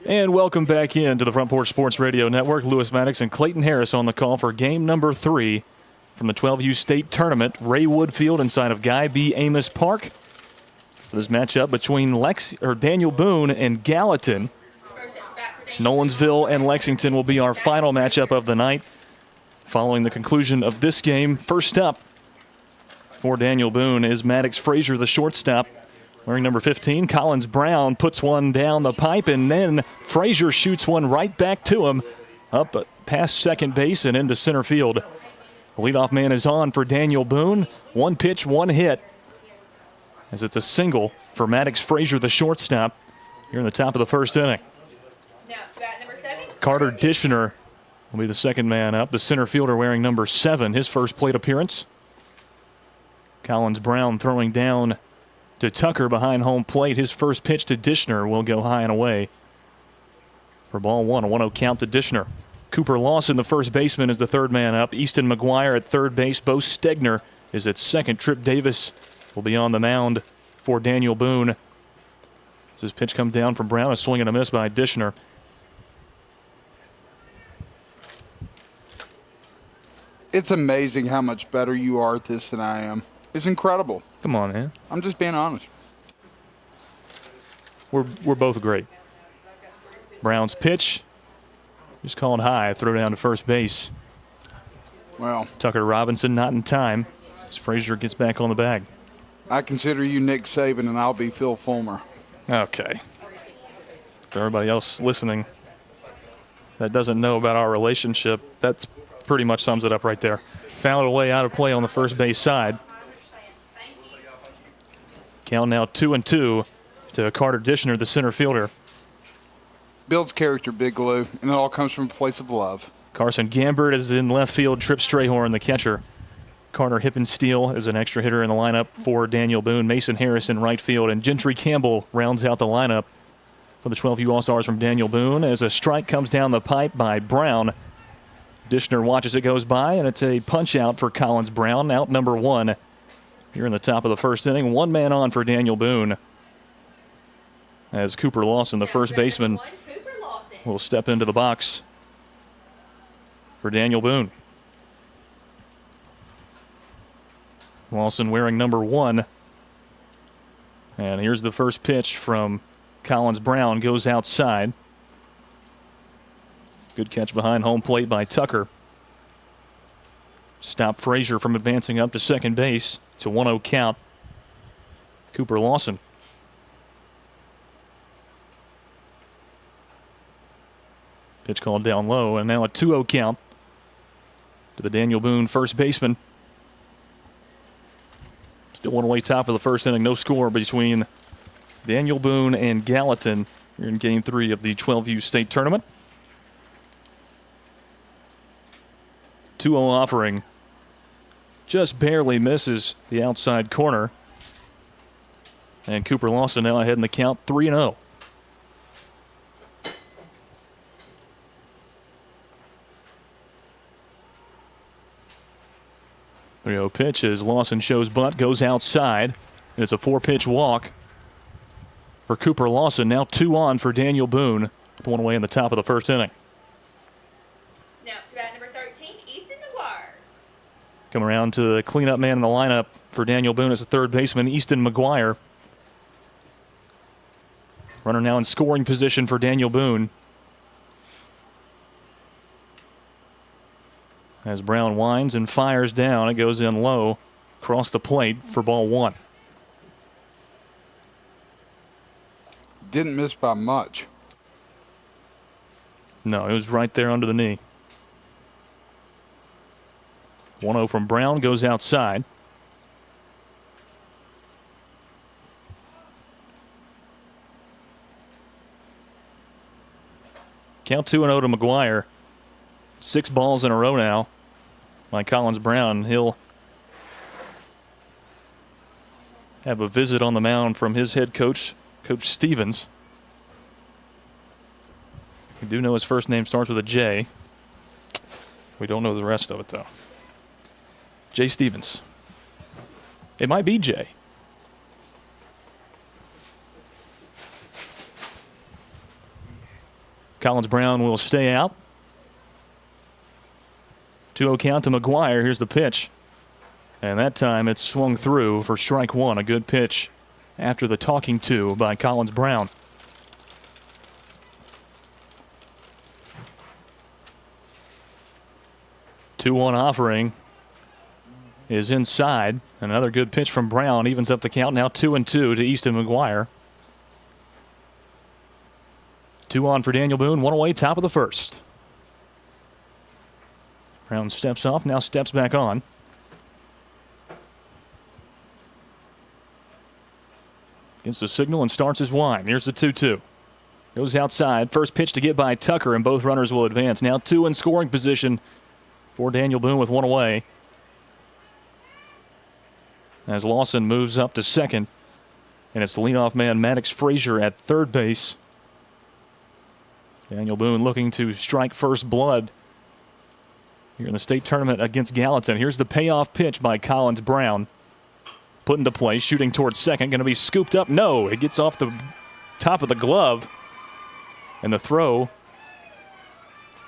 And welcome back in to the Front Porch Sports Radio Network. Lewis Maddox and Clayton Harris on the call for game number 3 from the 12U State Tournament. Ray Woodfield inside of Guy B. Amos Park. For this matchup between Daniel Boone and Gallatin. Nolensville and Lexington will be our final matchup of the night. Following the conclusion of this game, first up for Daniel Boone is Maddox Frazier, the shortstop. Wearing number 15, Collins Brown puts one down the pipe, and then Frazier shoots one right back to him, up past second base and into center field. The leadoff man is on for Daniel Boone. One pitch, one hit, as it's a single for Maddox Frazier, the shortstop, here in the top of the first inning. Now, bat number 7. Carter Dishner will be the second man up. The center fielder wearing number 7, his first plate appearance. Collins Brown throwing down to Tucker behind home plate. His first pitch to Dishner will go high and away for ball 1. A 1-0 count to Dishner. Cooper Lawson, the first baseman, is the third man up. Easton McGuire at third base. Bo Stegner is at second. Trip Davis will be on the mound for Daniel Boone. As his pitch comes down from Brown, a swing and a miss by Dishner. It's amazing how much better you are at this than I am. It's incredible. Come on, man. I'm just being honest. We're both great. Brown's pitch, just called high, throw down to first base. Well, Tucker Robinson not in time as Frazier gets back on the bag. I consider you Nick Saban, and I'll be Phil Fulmer. Okay. For everybody else listening that doesn't know about our relationship, that's pretty much sums it up right there. Fouled away out of play on the first base side. Count now 2-2 to Carter Dishner, the center fielder. Builds character, Big Lou, and it all comes from a place of love. Carson Gambert is in left field. Trip Strayhorn, the catcher. Carter Hippensteel is an extra hitter in the lineup for Daniel Boone. Mason Harris in right field, and Gentry Campbell rounds out the lineup for the 12U All-Stars from Daniel Boone as a strike comes down the pipe by Brown. Dishner watches it goes by, and it's a punch out for Collins Brown, out number 1. Here in the top of the first inning, one man on for Daniel Boone. As Cooper Lawson, the first baseman, will step into the box for Daniel Boone. Lawson wearing number 1. And here's the first pitch from Collins Brown, goes outside. Good catch behind home plate by Tucker. Stop Frazier from advancing up to second base. It's a 1-0 count. Cooper Lawson. Pitch called down low, and now a 2-0 count to the Daniel Boone first baseman. Still one away top of the first inning. No score between Daniel Boone and Gallatin here in Game 3 of the 12U State Tournament. 2-0 offering. Just barely misses the outside corner. And Cooper Lawson now ahead in the count, 3-0. 3-0 pitch as Lawson shows bunt, goes outside. It's a 4-pitch walk for Cooper Lawson. Now 2 on for Daniel Boone. One away in the top of the first inning. Now to bat number 13, Easton McGuire. Come around to the cleanup man in the lineup for Daniel Boone as a third baseman, Easton McGuire. Runner now in scoring position for Daniel Boone. As Brown winds and fires down, it goes in low, across the plate for ball 1. Didn't miss by much. No, it was right there under the knee. 1-0 from Brown, goes outside. Count 2-0 to McGuire. 6 balls in a row now by Collins Brown. He'll have a visit on the mound from his head coach, Coach Stevens. We do know his first name starts with a J. We don't know the rest of it, though. Jay Stevens. It might be Jay. Collins Brown will stay out. 2-0 count to McGuire. Here's the pitch. And that time it's swung through for strike one. A good pitch after the talking to by Collins Brown. 2-1 offering is inside. Another good pitch from Brown evens up the count. Now 2-2 to Easton McGuire. 2 on for Daniel Boone. 1 away, top of the first. Brown steps off, now steps back on. Gets the signal and starts his wind. Here's the 2-2. Goes outside. First pitch to get by Tucker, and both runners will advance. Now 2 in scoring position for Daniel Boone with 1 away. As Lawson moves up to second. And it's the leadoff man, Maddox Frazier, at third base. Daniel Boone looking to strike first blood here in the state tournament against Gallatin. Here's the payoff pitch by Collins Brown. Put into play, shooting towards second. Going to be scooped up. No, it gets off the top of the glove. And the throw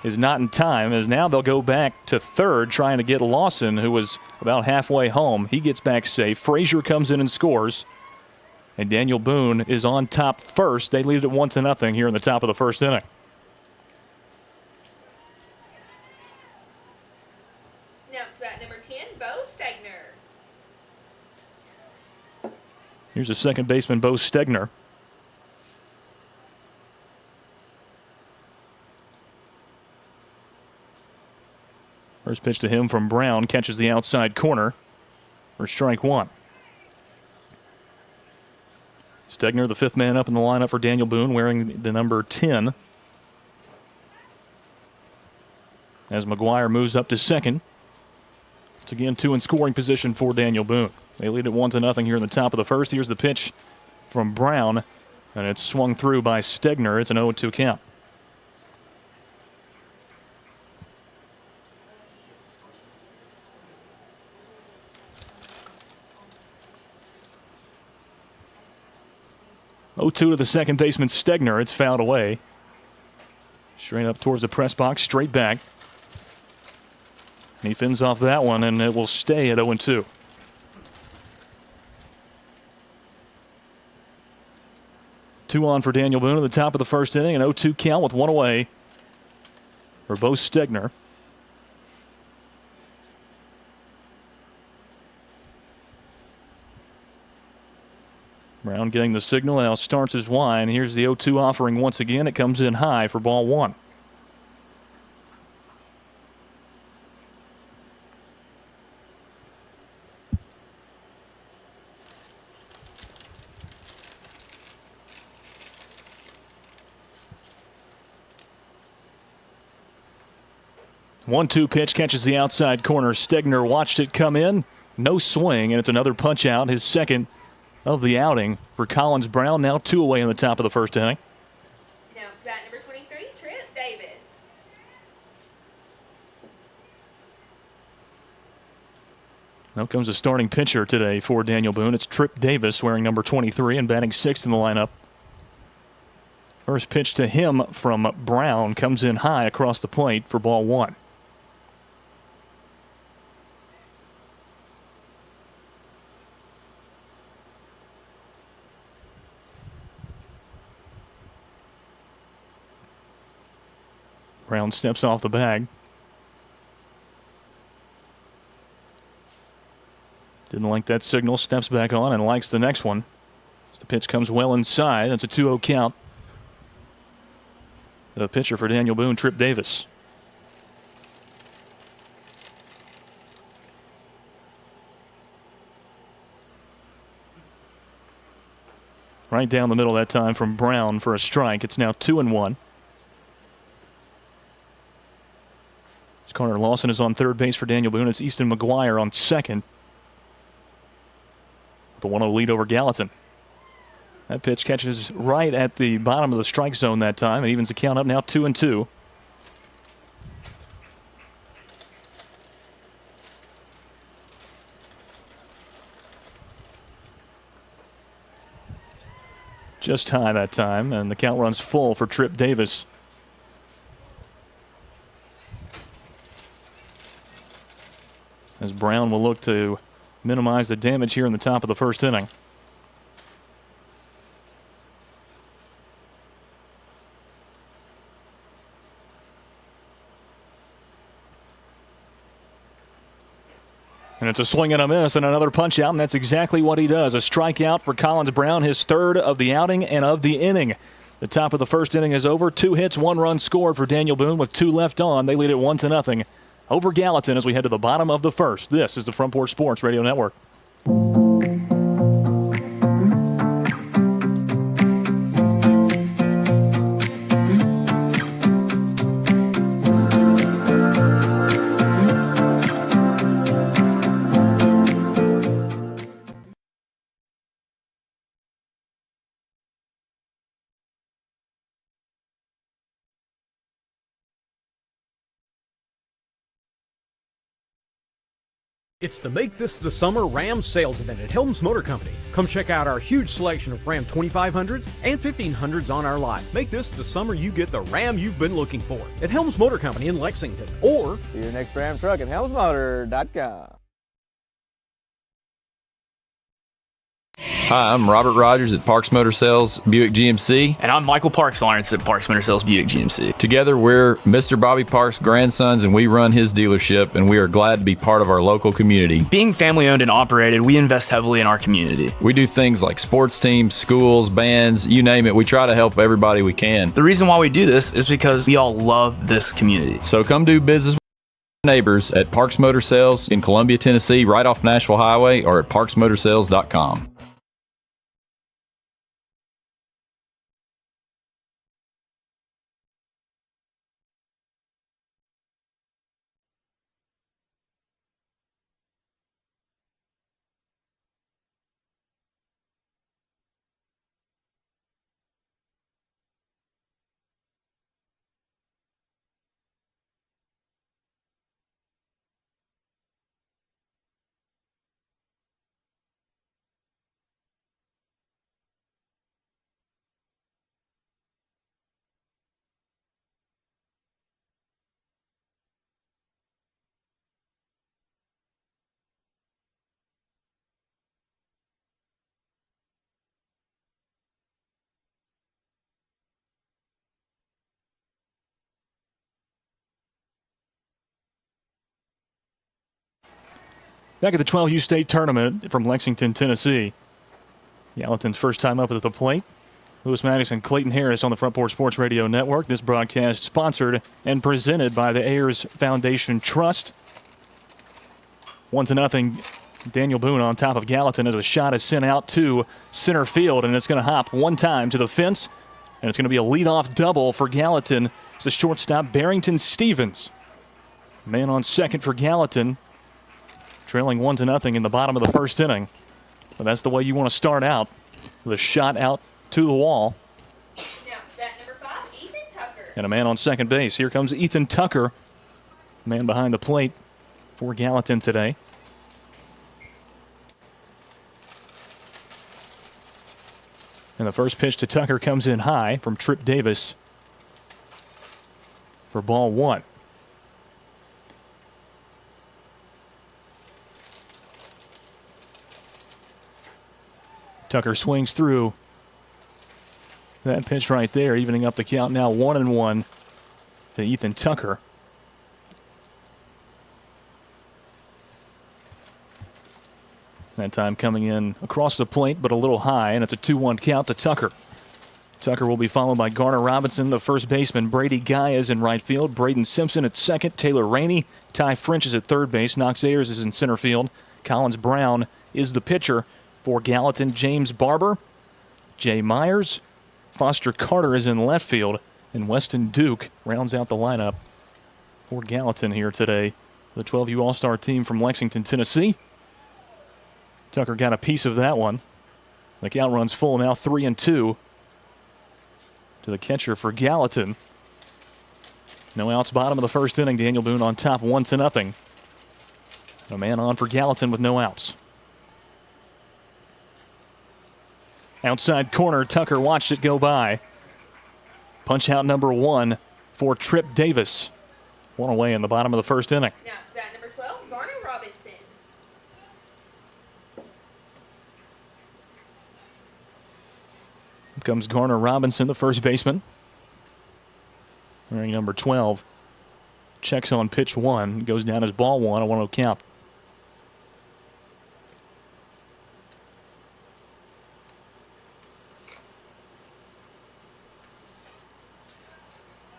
is not in time, as now they'll go back to third trying to get Lawson, who was about halfway home. He gets back safe. Frazier comes in and scores. And Daniel Boone is on top first. They lead it 1-0 here in the top of the first inning. Now to bat number 10, Bo Stegner. Here's a second baseman, Bo Stegner. First pitch to him from Brown, catches the outside corner for strike one. Stegner, the fifth man up in the lineup for Daniel Boone, wearing the number 10. As McGuire moves up to second. It's again 2 in scoring position for Daniel Boone. They lead it 1-0 here in the top of the first. Here's the pitch from Brown, and it's swung through by Stegner. It's an 0-2 count. To the second baseman, Stegner. It's fouled away. Straight up towards the press box, straight back. And he fins off that one, and it will stay at 0-2. Two on for Daniel Boone at the top of the first inning. An 0-2 count with 1 away for Bo Stegner. Brown getting the signal, now starts his wind. Here's the 0-2 offering once again. It comes in high for ball one. One-two pitch catches the outside corner. Stegner watched it come in. No swing, and it's another punch out, his second of the outing for Collins Brown. Now 2 away in the top of the first inning. Now to bat number 23, Trent Davis. Now comes the starting pitcher today for Daniel Boone. It's Trip Davis, wearing number 23 and batting 6th in the lineup. First pitch to him from Brown comes in high across the plate for ball one. Brown steps off the bag. Didn't like that signal, steps back on and likes the next one. As the pitch comes well inside, that's a 2-0 count. The pitcher for Daniel Boone, Trip Davis. Right down the middle that time from Brown for a strike. It's now 2-1. Connor Lawson is on third base for Daniel Boone. It's Easton McGuire on second. The 1-0 lead over Gallatin. That pitch catches right at the bottom of the strike zone that time. It evens the count up now 2-2. Just high that time, and the count runs full for Trip Davis. as Brown will look to minimize the damage here in the top of the first inning. And it's a swing and a miss and another punch out, and that's exactly what he does. A strikeout for Collins Brown, his third of the outing and of the inning. The top of the first inning is over. 2 hits, 1 run scored for Daniel Boone with 2 left on. They lead it 1-0 over Gallatin as we head to the bottom of the first. This is the Front Porch Sports Radio Network. It's the Make This the Summer Ram sales event at Helms Motor Company. Come check out our huge selection of Ram 2500s and 1500s on our lot. Make this the summer you get the Ram you've been looking for at Helms Motor Company in Lexington. Or see your next Ram truck at helmsmotor.com. Hi, I'm Robert Rogers at Parks Motor Sales Buick GMC. And I'm Michael Parks Lawrence at Parks Motor Sales Buick GMC. Together, we're Mr. Bobby Parks' grandsons, and we run his dealership, and we are glad to be part of our local community. Being family owned and operated, we invest heavily in our community. We do things like sports teams, schools, bands, you name it. We try to help everybody we can. The reason why we do this is because we all love this community. So come do business with neighbors at Parks Motor Sales in Columbia, Tennessee, right off Nashville Highway, or at parksmotorsales.com. Back at the 12U State Tournament from Lexington, Tennessee. Gallatin's first time up at the plate. Lewis Maddox and Clayton Harris on the Front Porch Sports Radio Network. This broadcast sponsored and presented by the Ayers Foundation Trust. 1-0. Daniel Boone on top of Gallatin as a shot is sent out to center field, and it's going to hop one time to the fence, and it's going to be a leadoff double for Gallatin. It's the shortstop, Barrington Stevens. Man on second for Gallatin, trailing 1-0 in the bottom of the first inning. But that's the way you want to start out, with a shot out to the wall. Now, bat number 5, Ethan Tucker. And a man on second base. Here comes Ethan Tucker, man behind the plate for Gallatin today. And the first pitch to Tucker comes in high from Trip Davis for ball 1. Tucker swings through that pitch right there, evening up the count now 1-1 to Ethan Tucker. That time coming in across the plate, but a little high, and it's a 2-1 count to Tucker. Tucker will be followed by Garner Robinson, the first baseman. Brady Guy is in right field. Braden Simpson at second. Taylor Rainey. Ty French is at third base. Knox Ayers is in center field. Collins Brown is the pitcher for Gallatin. James Barber, Jay Myers, Foster Carter is in left field, and Weston Duke rounds out the lineup for Gallatin here today. The 12U All-Star team from Lexington, Tennessee. Tucker got a piece of that one. The count runs full now, 3-2 to the catcher for Gallatin. No outs, bottom of the first inning. Daniel Boone on top, 1-0. A man on for Gallatin with no outs. Outside corner, Tucker watched it go by. Punch out number 1 for Trip Davis. One away in the bottom of the first inning. Now, to bat number 12, Garner Robinson. Up comes Garner Robinson, the first baseman, wearing number 12. Checks on pitch 1. Goes down as ball 1, a 1-0 count.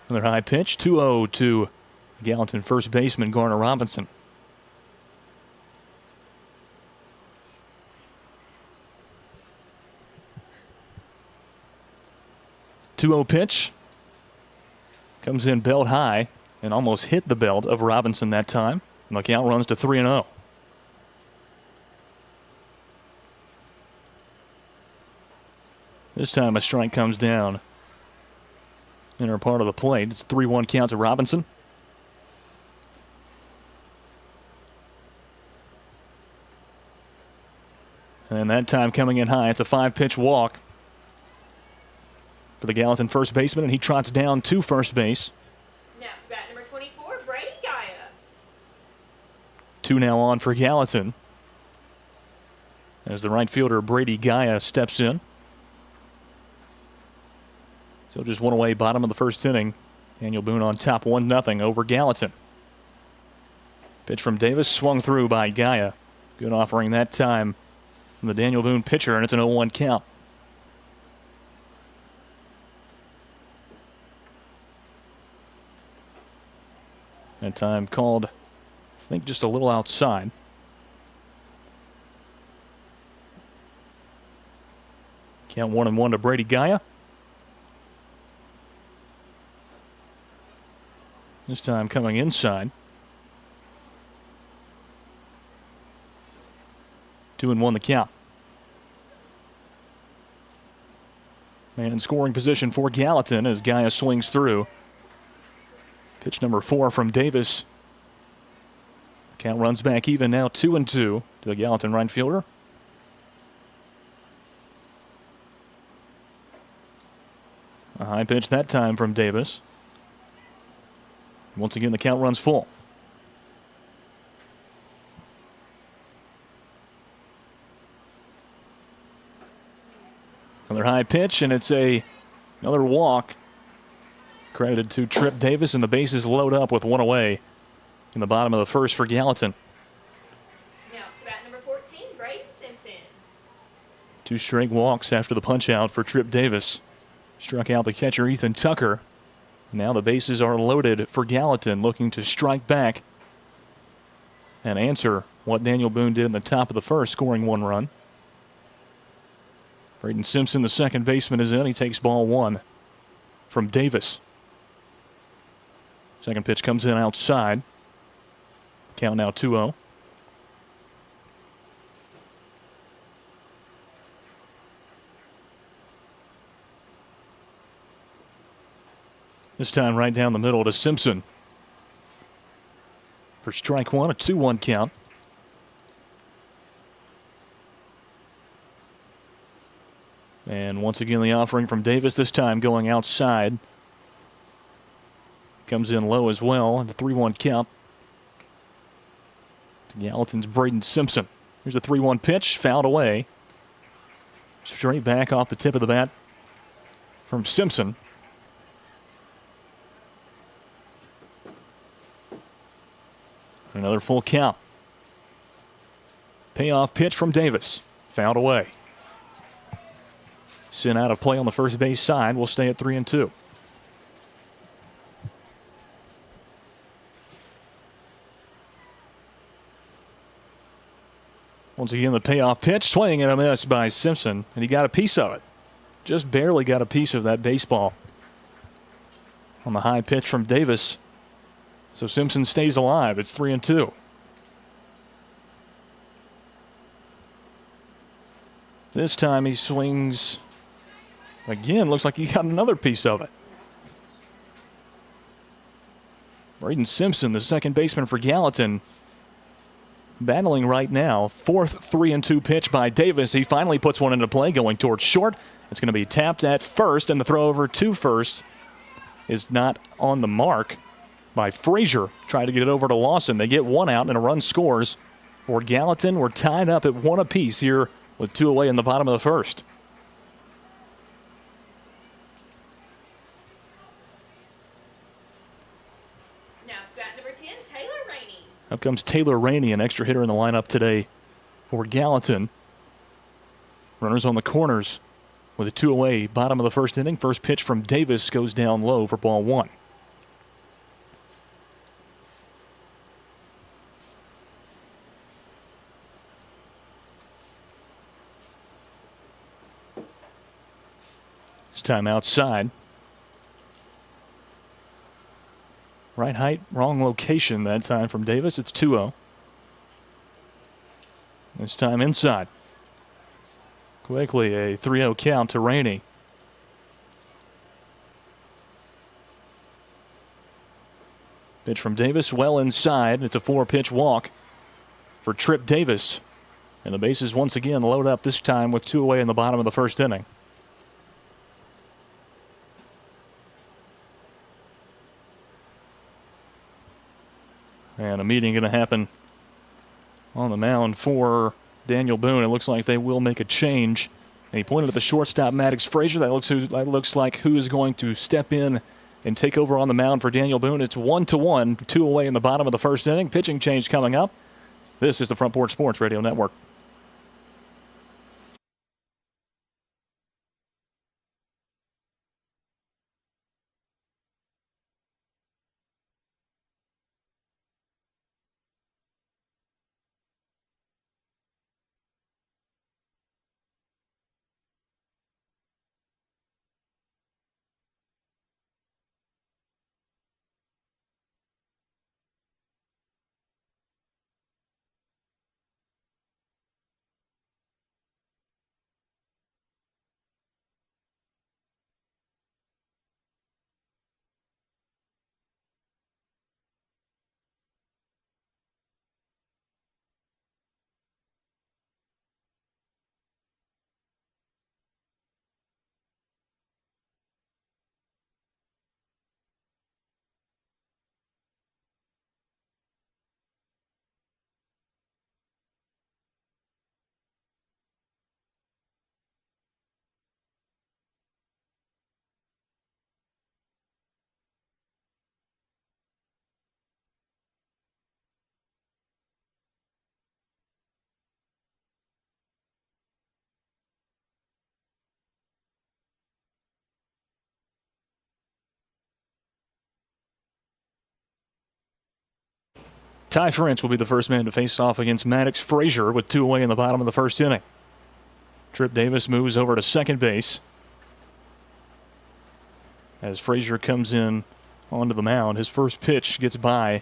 Another high pitch, 2-0 to Gallatin first baseman Garner Robinson. Two-0 pitch. Comes in belt high and almost hit the belt of Robinson that time. And the count runs to 3-0. This time a strike comes down. Inner part of the plate. It's 3-1 count to Robinson. And that time coming in high. It's a 5-pitch walk for the Gallatin first baseman, and he trots down to first base. Now to bat number 24, Brady Gaia. 2 now on for Gallatin, as the right fielder Brady Gaia steps in. So just one away, bottom of the first inning. Daniel Boone on top 1-0 over Gallatin. Pitch from Davis, swung through by Gaia. Good offering that time from the Daniel Boone pitcher, and it's an 0-1 count. That time called, I think, just a little outside. Count 1-1 to Brady Gaia. This time coming inside. 2-1 the count. Man in scoring position for Gallatin as Gaia swings through. Pitch number 4 from Davis. Count runs back even now, 2-2 to the Gallatin right fielder. A high pitch that time from Davis. Once again, the count runs full. Another high pitch, and it's another walk. Credited to Trip Davis, and the bases load up with 1 away in the bottom of the first for Gallatin. Now to bat number 14, Braden Simpson. 2 straight walks after the punch out for Trip Davis. Struck out the catcher Ethan Tucker. Now the bases are loaded for Gallatin, looking to strike back and answer what Daniel Boone did in the top of the first, scoring 1 run. Braden Simpson, the second baseman, is in. He takes ball 1 from Davis. Second pitch comes in outside. Count now 2-0. This time right down the middle to Simpson. For strike 1, a 2-1 count. And once again, the offering from Davis, this time going outside. Comes in low as well, and a 3-1 count. To Gallatin's Braden Simpson. Here's a 3-1 pitch, fouled away. Straight back off the tip of the bat from Simpson. Another full count. Payoff pitch from Davis. Fouled away. Sent out of play on the first base side. Will stay at 3-2. Once again, the payoff pitch. Swing and a miss by Simpson. And he got a piece of it. Just barely got a piece of that baseball on the high pitch from Davis. So Simpson stays alive. It's 3-2. This time he swings again. Looks like he got another piece of it. Braden Simpson, the second baseman for Gallatin, battling right now. Fourth 3-2 pitch by Davis. He finally puts one into play going towards short. It's going to be tapped at first, and the throw over to first is not on the mark by Frazier. Try to get it over to Lawson. They get 1 out and a run scores for Gallatin. We're tied up at 1 apiece here with 2 away in the bottom of the first. number 10, Taylor Rainey. Up comes Taylor Rainey, an extra hitter in the lineup today for Gallatin. Runners on the corners with a 2 away, bottom of the first inning. First pitch from Davis goes down low for ball 1. This time outside. Right height, wrong location that time from Davis. It's 2-0. This time inside. Quickly a 3-0 count to Rainey. Pitch from Davis, well inside. It's a 4-pitch walk for Trip Davis. And the bases once again load up, this time with 2 away in the bottom of the first inning. And a meeting going to happen on the mound for Daniel Boone. It looks like they will make a change. And he pointed at the shortstop, Maddox Frazier. That looks like who is going to step in and take over on the mound for Daniel Boone. It's 1-1, 2 away in the bottom of the first inning. Pitching change coming up. This is the Front Porch Sports Radio Network. Ty France will be the first man to face off against Maddox Frazier with 2 away in the bottom of the first inning. Trip Davis moves over to second base as Frazier comes in onto the mound. His first pitch gets by.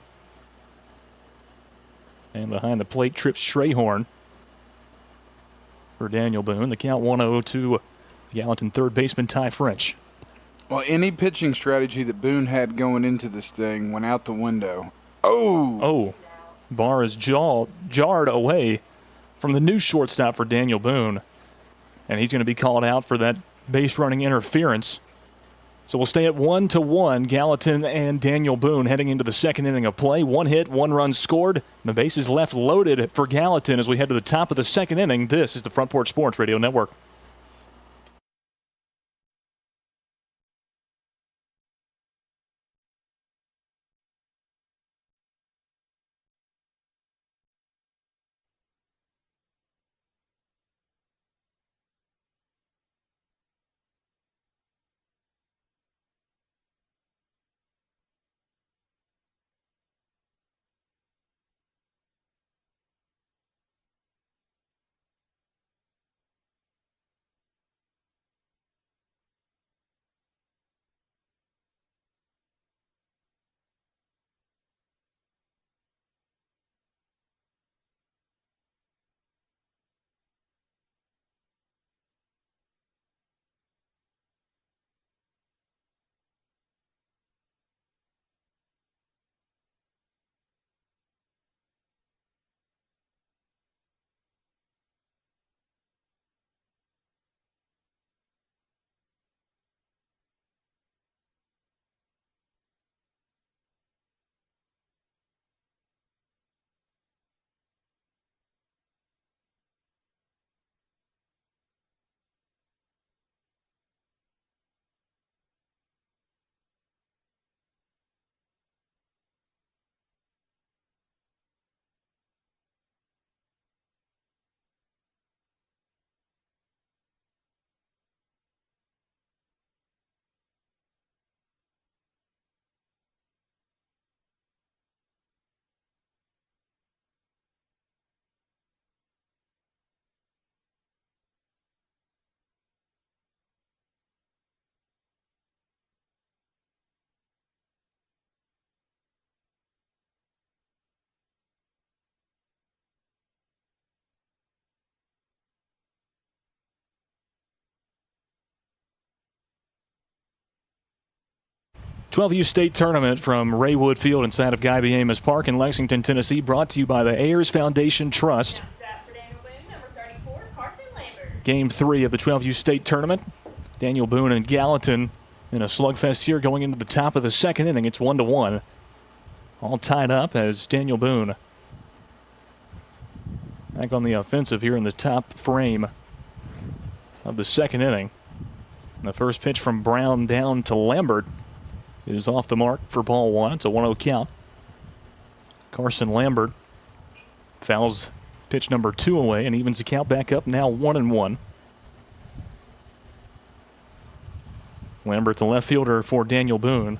And behind the plate, Trip Strayhorn for Daniel Boone. The count 1-0 to Gallatin third baseman Ty French. Well, any pitching strategy that Boone had going into this thing went out the window. Oh! Bar is jarred away from the new shortstop for Daniel Boone. And he's going to be called out for that base running interference. So we'll stay at 1-1, Gallatin and Daniel Boone heading into the second inning of play. 1 hit, 1 run scored. The bases left loaded for Gallatin as we head to the top of the second inning. This is the Front Porch Sports Radio Network. 12U State Tournament from Raywood Field inside of Guy B. Amos Park in Lexington, Tennessee, brought to you by the Ayers Foundation Trust. Now to bat for Daniel Boone, number 34, Carson Lambert. Game 3 of the 12U State Tournament. Daniel Boone and Gallatin in a slugfest here going into the top of the second inning. It's 1-1. All tied up as Daniel Boone back on the offensive here in the top frame of the second inning. And the first pitch from Brown down to Lambert is off the mark for ball one. It's a 1-0 count. Carson Lambert fouls pitch number 2 away and evens the count back up, now 1-1. Lambert, the left fielder for Daniel Boone,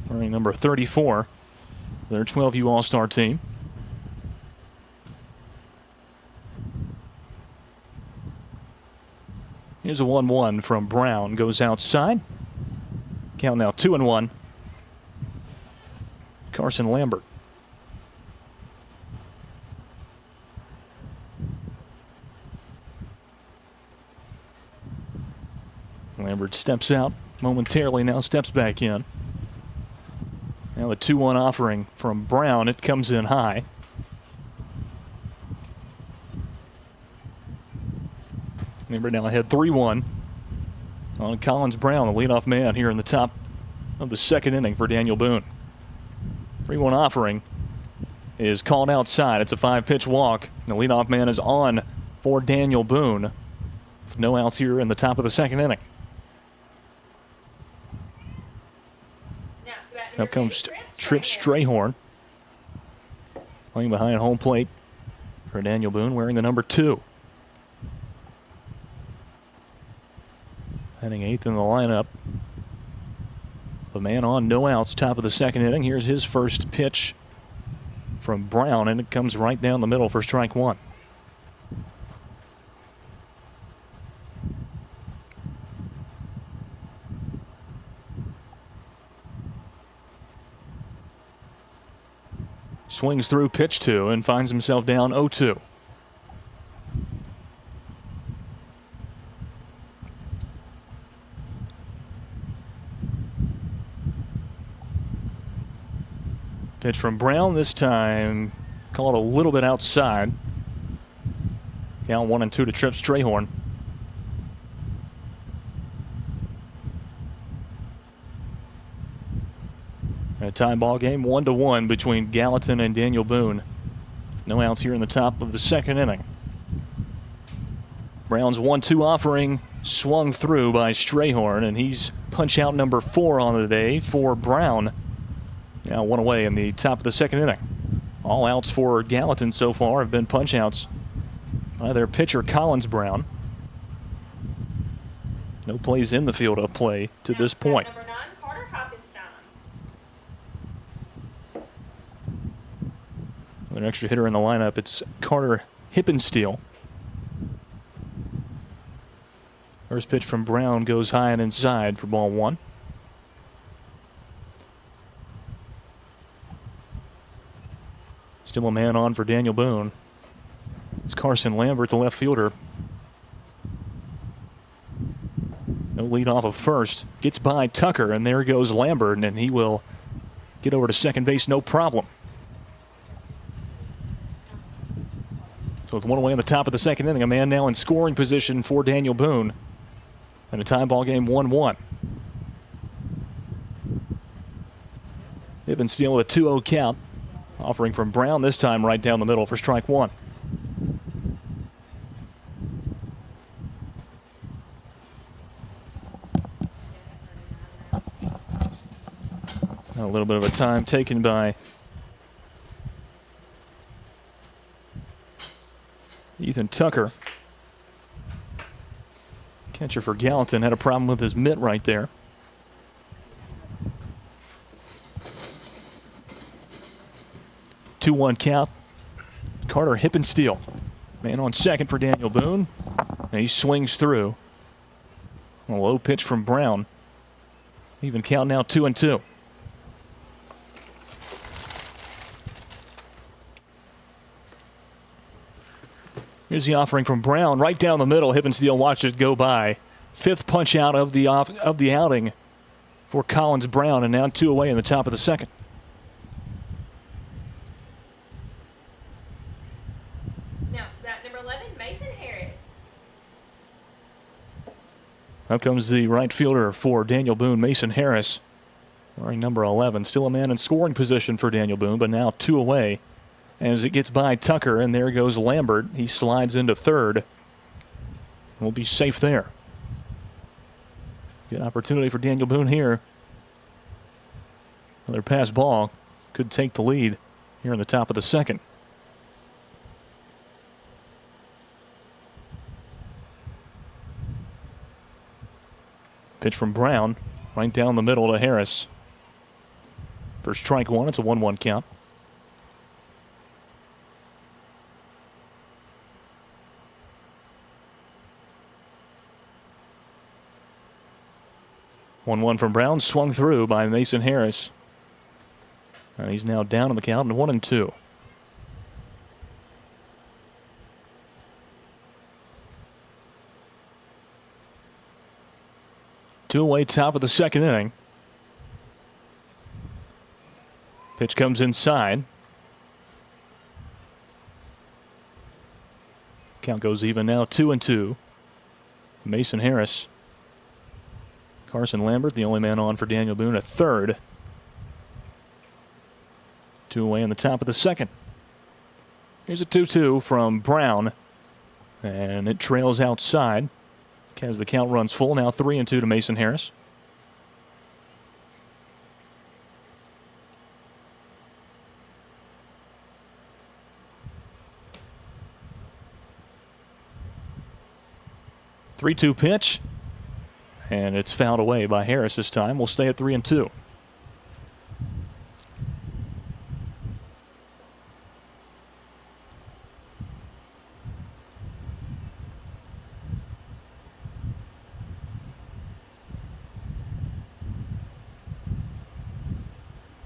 wearing number 34, their 12U All-Star team. Here's a 1-1 from Brown, goes outside. Count now 2-1. Carson Lambert. Lambert steps out momentarily, now steps back in. Now the 2-1 offering from Brown. It comes in high. Lambert now ahead 3-1 on Collins Brown, the leadoff man here in the top of the second inning for Daniel Boone. 3-1 offering is called outside. It's a 5-pitch walk. The leadoff man is on for Daniel Boone. No outs here in the top of the second inning. Now to bat Up number comes 3, Tripp Strayhorn, playing behind home plate for Daniel Boone, wearing the number 2. Heading 8th in the lineup. The man on, no outs, top of the second inning. Here's his first pitch from Brown, and it comes right down the middle for strike 1. Swings through pitch 2 and finds himself down 0-2. Pitch from Brown this time called a little bit outside. Count 1-2 to Tripp Strayhorn. A tie ball game, 1-1 between Gallatin and Daniel Boone. No outs here in the top of the second inning. Brown's 1-2 offering swung through by Strayhorn, and he's punch out number 4 on the day for Brown. Now 1 away in the top of the second inning. All outs for Gallatin so far have been punch outs by their pitcher Collins Brown. No plays in the field of play to this point. Number 9, Carter Hopkinstein. An extra hitter in the lineup, it's Carter Hippensteel. First pitch from Brown goes high and inside for ball 1. Still a man on for Daniel Boone. It's Carson Lambert, the left fielder. No lead off of first. Gets by Tucker, and there goes Lambert, and he will get over to second base, no problem. So with 1 away in the top of the second inning, a man now in scoring position for Daniel Boone. And a tie ball game, 1-1. They've been stealing with a 2-0 count. Offering from Brown this time right down the middle for strike 1. A little bit of a time taken by Ethan Tucker. Catcher for Gallatin had a problem with his mitt right there. Two-1 count. Carter Hippensteel, man on second for Daniel Boone, and he swings through. A low pitch from Brown. Even count now 2-2. Here's the offering from Brown, right down the middle. Hippensteel watched it go by. 5th punch out of the outing for Collins Brown, and now 2 away in the top of the second. Now to bat number 11, Mason Harris. Up comes the right fielder for Daniel Boone, Mason Harris, wearing number 11. Still a man in scoring position for Daniel Boone, but now 2 away as it gets by Tucker, and there goes Lambert. He slides into third. We'll be safe there. Good opportunity for Daniel Boone here. Another pass ball could take the lead here in the top of the second. Pitch from Brown, right down the middle to Harris. For strike one, it's a 1-1 count. One from Brown, swung through by Mason Harris. And he's now down on the count, and 1-2. Two away, top of the second inning. Pitch comes inside. Count goes even now, 2-2. Mason Harris. Carson Lambert, the only man on for Daniel Boone, at third. 2 away in the top of the second. Here's a 2-2 from Brown. And it trails outside as the count runs full. Now 3-2 to Mason Harris. Three-two pitch. And it's fouled away by Harris this time. We'll stay at 3-2.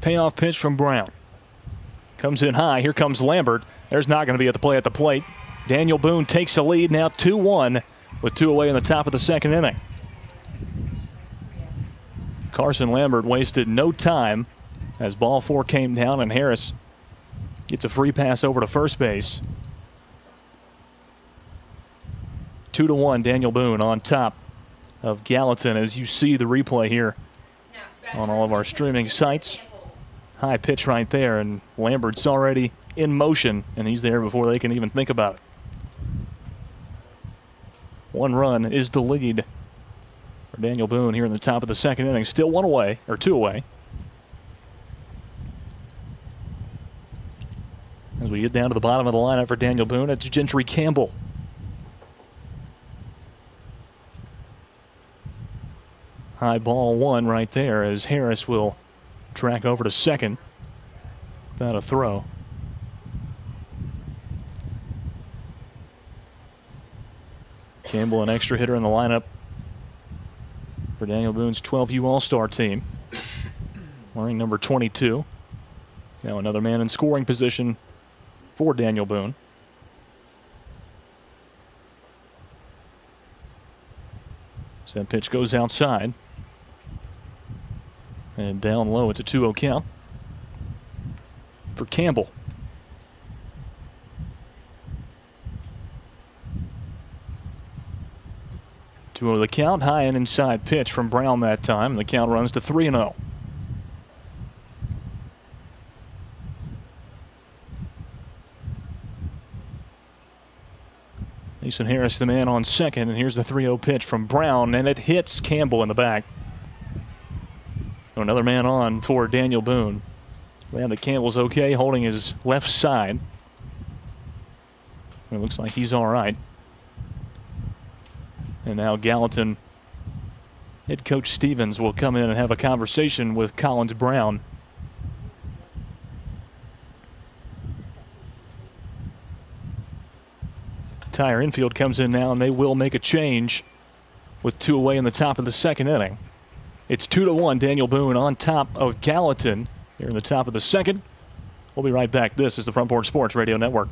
Payoff pitch from Brown. Comes in high. Here comes Lambert. There's not going to be at the play at the plate. Daniel Boone takes the lead now 2-1 with 2 away in the top of the second inning. Carson Lambert wasted no time as ball 4 came down, and Harris gets a free pass over to first base. 2-1 Daniel Boone on top of Gallatin, as you see the replay here on all of our streaming sites. High pitch right there, and Lambert's already in motion, and he's there before they can even think about it. 1 run is the lead for Daniel Boone here in the top of the second inning. Still 1 away, or 2 away. As we get down to the bottom of the lineup for Daniel Boone, it's Gentry Campbell. High ball 1 right there as Harris will track over to second. Without a throw. Campbell, an extra hitter in the lineup for Daniel Boone's 12U All-Star team. Wearing number 22. Now another man in scoring position for Daniel Boone. So that pitch goes outside. And down low, it's a 2-0 count for Campbell. To the count, high and inside pitch from Brown that time. The count runs to 3-0. Mason Harris, the man on second, and here's the 3-0 pitch from Brown, and it hits Campbell in the back. Another man on for Daniel Boone. Glad that Campbell's okay, holding his left side. It looks like he's all right. And now Gallatin, head coach Stevens, will come in and have a conversation with Collins Brown. Tyre infield comes in now, and they will make a change with 2 away in the top of the second inning. It's 2-1, Daniel Boone on top of Gallatin here in the top of the second. We'll be right back. This is the Front Porch Sports Radio Network.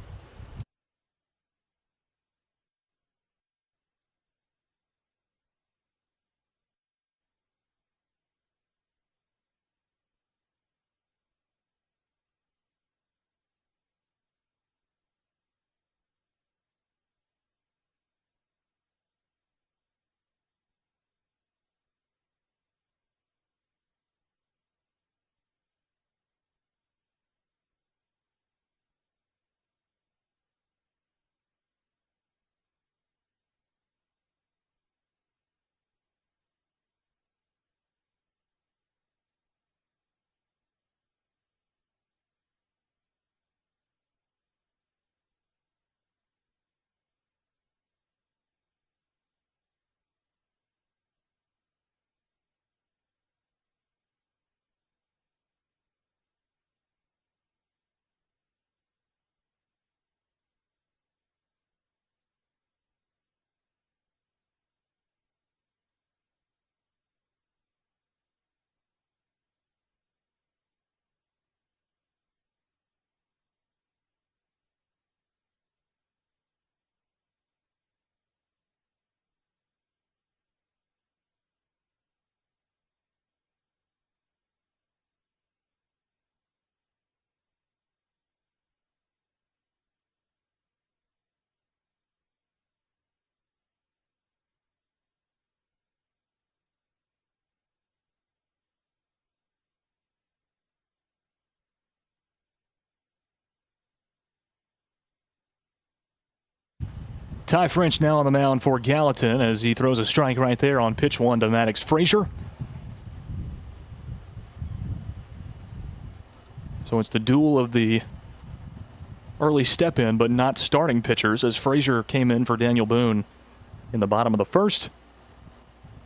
Ty French now on the mound for Gallatin as he throws a strike right there on pitch 1 to Maddox Frazier. So it's the duel of the early step in but not starting pitchers as Frazier came in for Daniel Boone in the bottom of the first.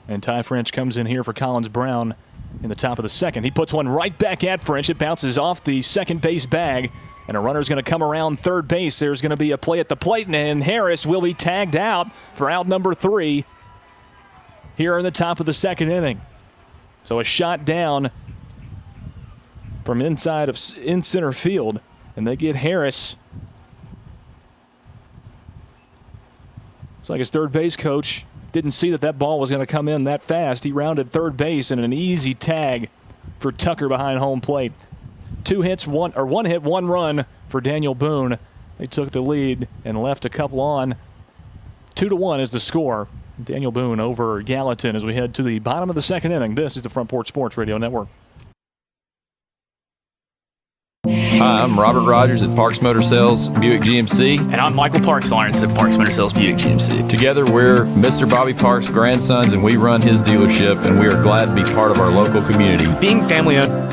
And Ty French comes in here for Collins Brown in the top of the second. He puts one right back at French. It bounces off the second base bag. And a runner's going to come around third base. There's going to be a play at the plate, and Harris will be tagged out for out number 3 here in the top of the second inning. So a shot down from in center field, and they get Harris. Looks like his third base coach didn't see that ball was going to come in that fast. He rounded third base and an easy tag for Tucker behind home plate. 2 hits, one hit, 1 run for Daniel Boone. They took the lead and left a couple on. 2-1 is the score. Daniel Boone over Gallatin as we head to the bottom of the second inning. This is the Front Porch Sports Radio Network. Hi, I'm Robert Rogers at Parks Motor Sales Buick GMC. And I'm Michael Parks Lawrence at Parks Motor Sales Buick GMC. Together, we're Mr. Bobby Parks' grandsons, and we run his dealership, and we are glad to be part of our local community. Being family owned.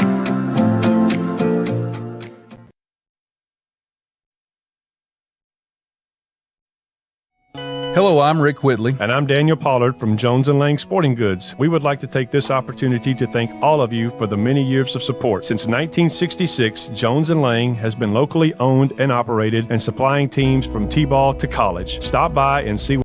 Hello, I'm Rick Whitley. And I'm Daniel Pollard from Jones & Lang Sporting Goods. We would like to take this opportunity to thank all of you for the many years of support. Since 1966, Jones & Lang has been locally owned and operated and supplying teams from T-ball to college. Stop by and see.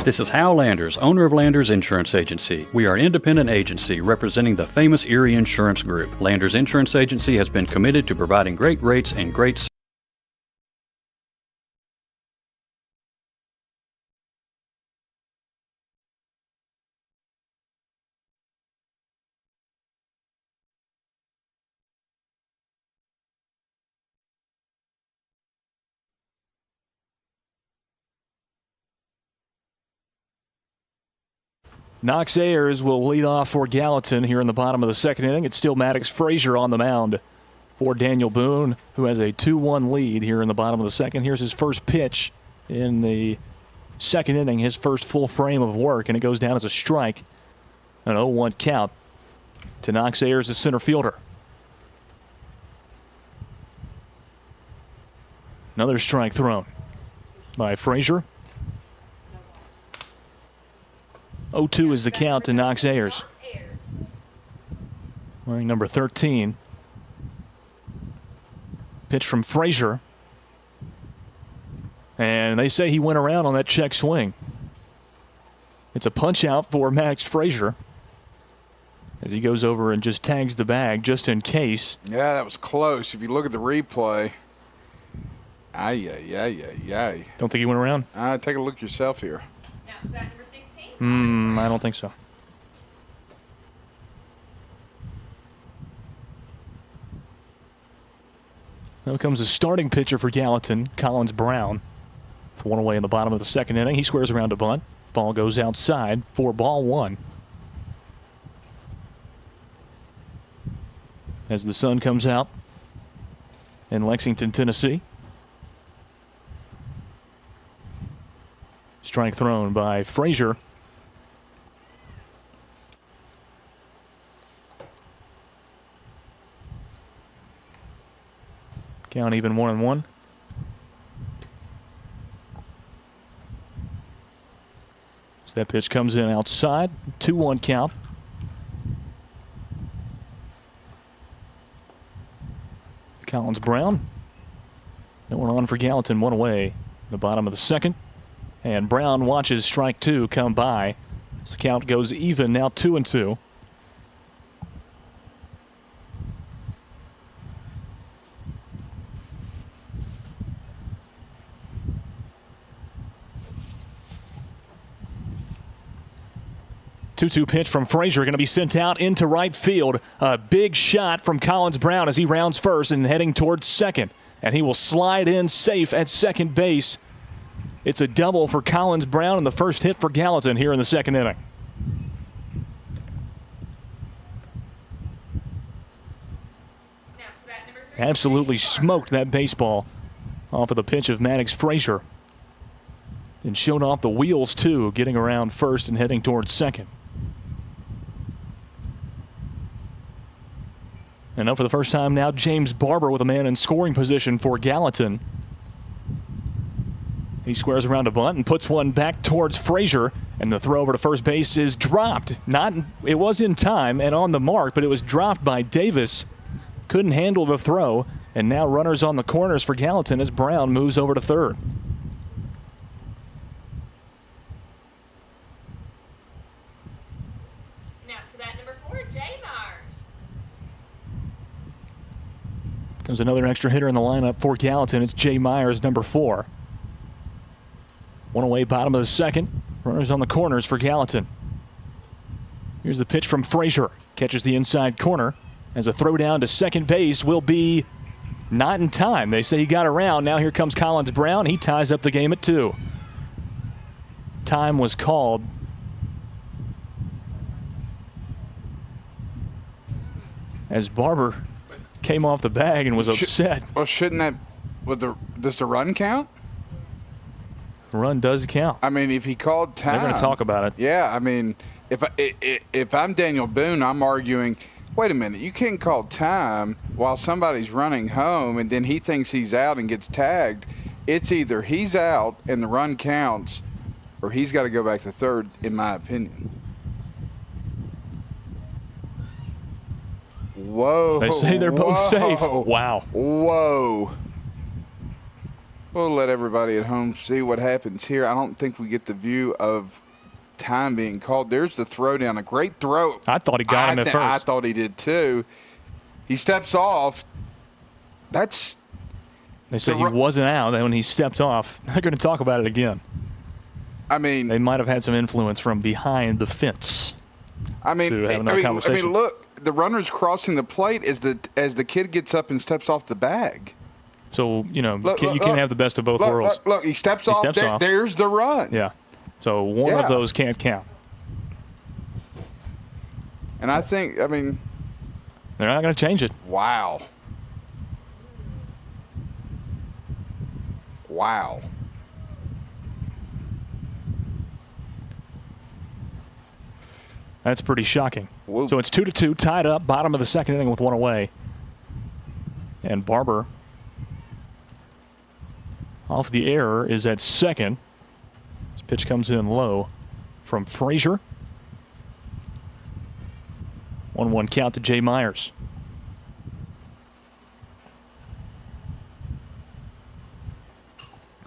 This is Hal Landers, owner of Landers Insurance Agency. We are an independent agency representing the famous Erie Insurance Group. Landers Insurance Agency has been committed to providing great rates and great service. Knox Ayers will lead off for Gallatin here in the bottom of the second inning. It's still Maddox Frazier on the mound for Daniel Boone, who has a 2-1 lead here in the bottom of the second. Here's his first pitch in the second inning, his first full frame of work, and it goes down as a strike. An 0-1 count to Knox Ayers, the center fielder. Another strike thrown by Frazier. 0-2 is the count to Knox Ayers. Wearing number 13. Pitch from Frazier. And they say he went around on that check swing. It's a punch out for Max Frazier as he goes over and just tags the bag just in case. Yeah, that was close. If you look at the replay. Ay. Don't think he went around? Take a look yourself here. Now, back number 16. I don't think so. Now comes the starting pitcher for Gallatin, Collins Brown. It's 1 away in the bottom of the second inning. He squares around to bunt. Ball goes outside for ball 1. As the sun comes out in Lexington, Tennessee. Strike thrown by Frazier. Count even 1-1. So that pitch comes in outside. 2-1 count. Collins Brown. No one on for Gallatin. 1 away. The bottom of the second. And Brown watches strike 2 come by. So the count goes even now, 2-2. 2-2 pitch from Frazier going to be sent out into right field. A big shot from Collins Brown as he rounds first and heading towards second. And he will slide in safe at second base. It's a double for Collins Brown and the first hit for Gallatin here in the second inning. Absolutely smoked that baseball off of the pitch of Maddox Frazier. And showed off the wheels, too, getting around first and heading towards second. And up for the first time now, James Barber with a man in scoring position for Gallatin. He squares around a bunt and puts one back towards Frazier, and the throw over to first base is dropped. It was in time and on the mark, but it was dropped by Davis. Couldn't handle the throw, and now runners on the corners for Gallatin as Brown moves over to third. Now to bat number 4, Jay Myers. Comes another extra hitter in the lineup for Gallatin. It's Jay Myers, number 4. One away, bottom of the second. Runners on the corners for Gallatin. Here's the pitch from Frazier. Catches the inside corner as a throw down to second base will be not in time. They say he got around. Now here comes Collins Brown. He ties up the game at 2. Time was called. As Barber came off the bag and was upset. Well, shouldn't that, does the run count? Run does count. I mean, if he called time. They're going to talk about it. Yeah, I mean, if I'm Daniel Boone, I'm arguing, wait a minute, you can't call time while somebody's running home and then he thinks he's out and gets tagged. It's either he's out and the run counts or he's got to go back to third, in my opinion. Whoa. They say they're both safe. Wow. Whoa. We'll let everybody at home see what happens here. I don't think we get the view of time being called. There's the throw down, a great throw. I thought he got him at first. I thought he did too. He steps off. They say he wasn't out, and when he stepped off, they're going to talk about it again. I mean, they might have had some influence from behind the fence. I mean, look, the runner's crossing the plate as the kid gets up and steps off the bag. So, you can't have the best of both worlds. Look, he steps off. There's the run. Yeah. So one of those can't count. And I think, they're not going to change it. Wow. Wow. That's pretty shocking. Whoa. So it's 2-2, tied up, bottom of the second inning with one away. And Barber, off the error, is at second. This pitch comes in low from Frazier. 1-1 count to Jay Myers.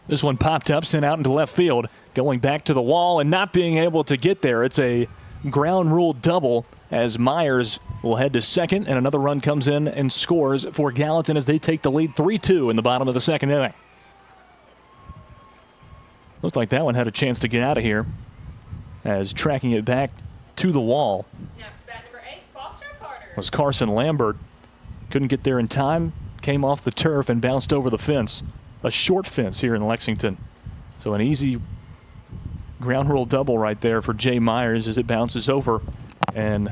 This one popped up, sent out into left field, going back to the wall and not being able to get there. It's a ground rule double as Myers will head to second, and another run comes in and scores for Gallatin as they take the lead 3-2 in the bottom of the second inning. Looked like that one had a chance to get out of here as tracking it back to the wall Now to bat number 8, Foster Carter. was Carson Lambert. Couldn't get there in time, came off the turf and bounced over the fence. A short fence here in Lexington. So an easy ground rule double right there for Jay Myers as it bounces over. And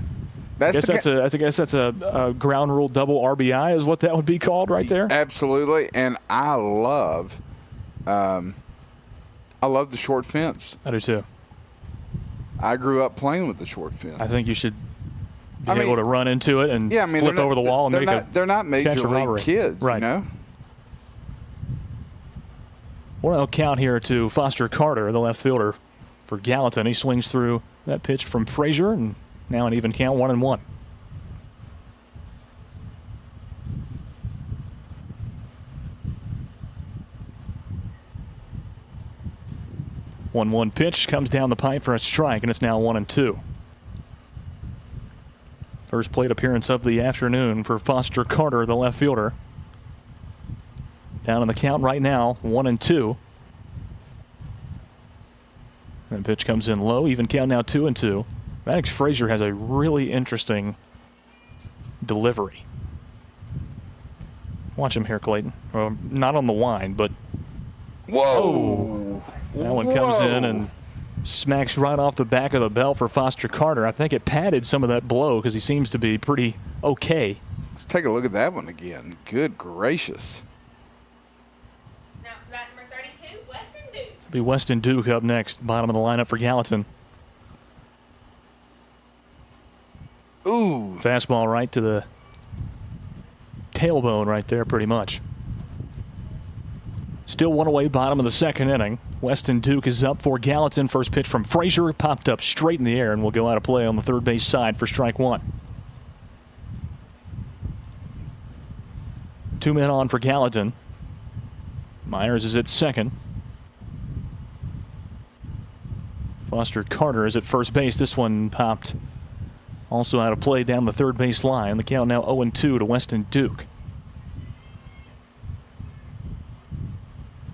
I guess that's a ground rule double RBI is what that would be called right there. Absolutely. And I love the short fence. I do too. I grew up playing with the short fence. I think you should be able to run into it and flip over the wall and they're not major league kids, right? You know? 1-0 count here to Foster Carter, the left fielder for Gallatin. He swings through that pitch from Frazier, and now an even count, 1-1. One pitch comes down the pipe for a strike, and it's now 1-2. First plate appearance of the afternoon for Foster Carter, the left fielder. Down in the count right now, 1-2. And pitch comes in low, even count now 2-2. Maddox Frazier has a really interesting delivery. Watch him here, Clayton. Well, not on the line, but Whoa! that one comes in and smacks right off the back of the belt for Foster Carter. I think it padded some of that blow because he seems to be pretty okay. Let's take a look at that one again. Good gracious. Now to bat number 32, Weston Duke. It'll be Weston Duke up next, bottom of the lineup for Gallatin. Ooh. Fastball right to the tailbone right there, pretty much. Still one away, bottom of the second inning. Weston Duke is up for Gallatin. First pitch from Frazier, popped up straight in the air and will go out of play on the third base side for strike one. 2 men on for Gallatin. Myers is at second. Foster Carter is at first base. This one popped also out of play down the third base line. The count now 0-2 to Weston Duke.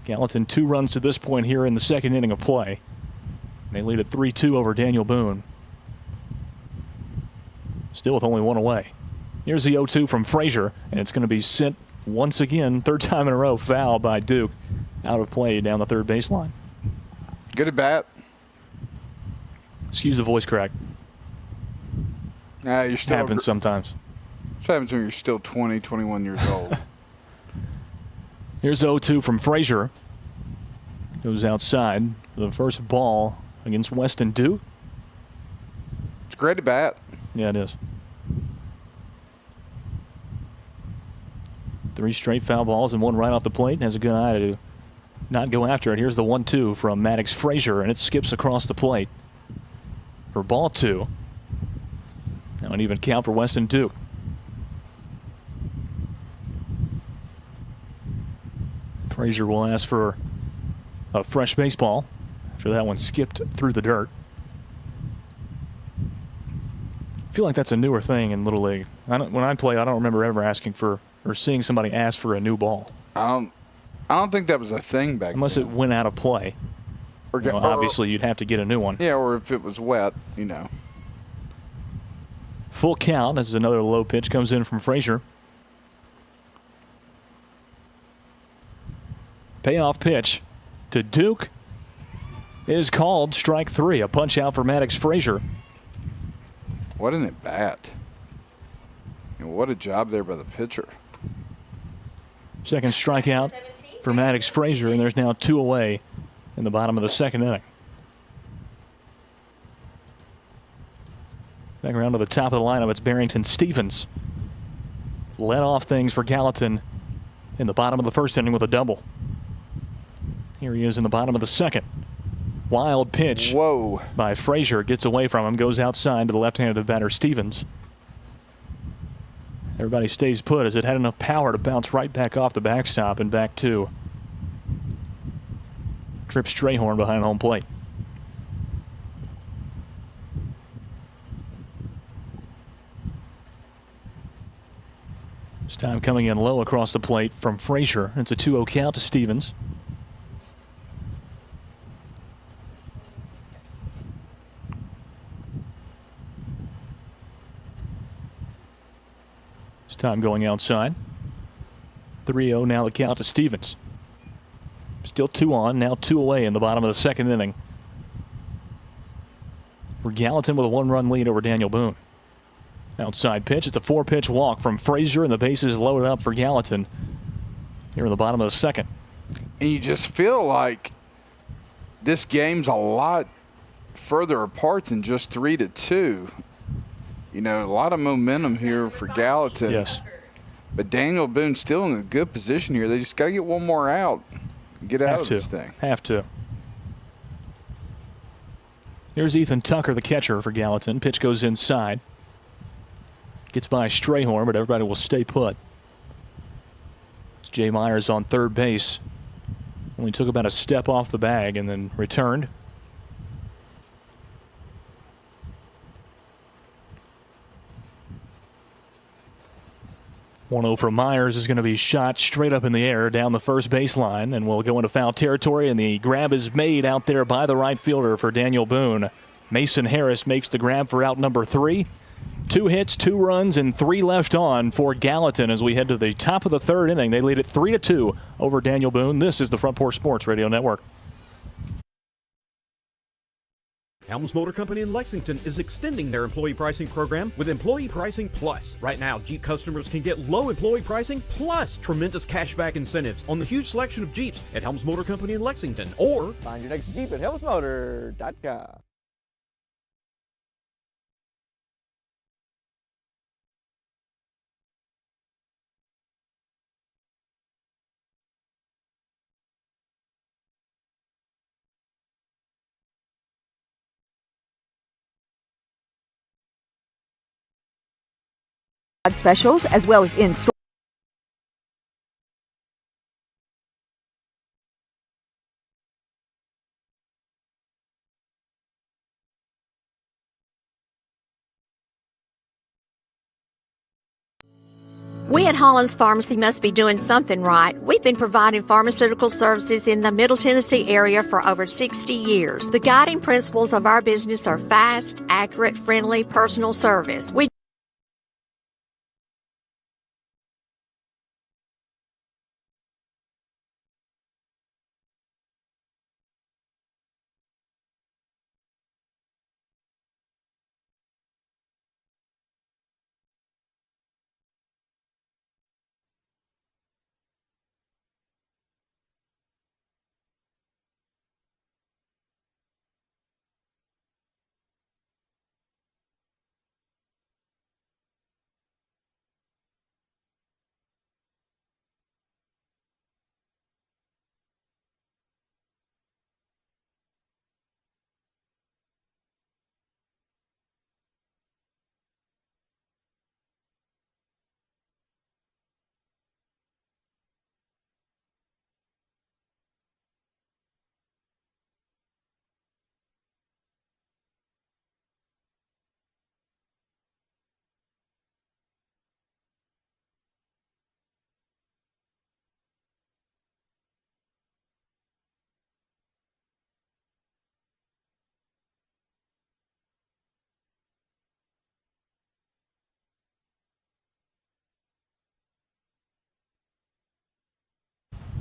Gallatin 2 runs to this point here in the second inning of play. They lead at 3-2 over Daniel Boone. Still with only one away. Here's the 0-2 from Frazier, and it's going to be sent once again, third time in a row, foul by Duke. Out of play down the third baseline. Good at bat. Excuse the voice crack. Nah, you're still Happens sometimes. This happens when you're still 20, 21 years old. Here's 0-2 from Frazier. Goes outside. The first ball against Weston Duke. It's great at bat. Yeah, it is. 3 straight foul balls and one right off the plate. Has a good eye to not go after it. Here's the 1-2 from Maddox Frazier, and it skips across the plate for ball 2. Now an even count for Weston Duke. Frazier will ask for a fresh baseball after that one skipped through the dirt. I feel like that's a newer thing in Little League. When I play, I don't remember ever asking for or seeing somebody ask for a new ball. I don't think that was a thing back Unless then. it went out of play. Obviously, you'd have to get a new one. Yeah, or if it was wet, you know. Full count as another low pitch comes in from Frazier. Payoff pitch to Duke is called strike 3. A punch out for Maddox Frazier. What an at bat. What a job there by the pitcher. Second strikeout for Maddox Frazier, and there's now 2 away in the bottom of the second inning. Back around to the top of the lineup, it's Barrington Stevens. Led off things for Gallatin in the bottom of the first inning with a double. Here he is in the bottom of the second. Wild pitch. Whoa. By Frazier. Gets away from him. Goes outside to the left-handed batter Stevens. Everybody stays put as it had enough power to bounce right back off the backstop and back 2. Trip Strayhorn behind home plate. This time coming in low across the plate from Frazier. It's a 2-0 count to Stevens. This time going outside. 3-0 now the count to Stevens. Still 2 on, now 2 away in the bottom of the second inning. For Gallatin with a 1-run lead over Daniel Boone. Outside pitch. It's a 4-pitch walk from Frazier, and the bases loaded up for Gallatin here in the bottom of the second. And you just feel like this game's a lot further apart than just 3-2. You know, a lot of momentum here for Gallatin. Yes. But Daniel Boone's still in a good position here. They just got to get one more out and get out of this thing. Have to. Here's Ethan Tucker, the catcher for Gallatin. Pitch goes inside. Gets by Strayhorn, but everybody will stay put. It's Jay Myers on third base. Only took about a step off the bag and then returned. One-0 from Myers is going to be shot straight up in the air down the first baseline, and will go into foul territory, and the grab is made out there by the right fielder for Daniel Boone. Mason Harris makes the grab for out number 3. 2 hits, 2 runs, and 3 left on for Gallatin as we head to the top of the 3rd inning. They lead it 3-2 over Daniel Boone. This is the Front Porch Sports Radio Network. Helms Motor Company in Lexington is extending their employee pricing program with Employee Pricing Plus. Right now, Jeep customers can get low employee pricing plus tremendous cashback incentives on the huge selection of Jeeps at Helms Motor Company in Lexington, or Find your next Jeep at HelmsMotor.com. Specials as well as in-store. We at Hollins Pharmacy must be doing something right. We've been providing pharmaceutical services in the Middle Tennessee area for over 60 years. The guiding principles of our business are fast, accurate, friendly, personal service.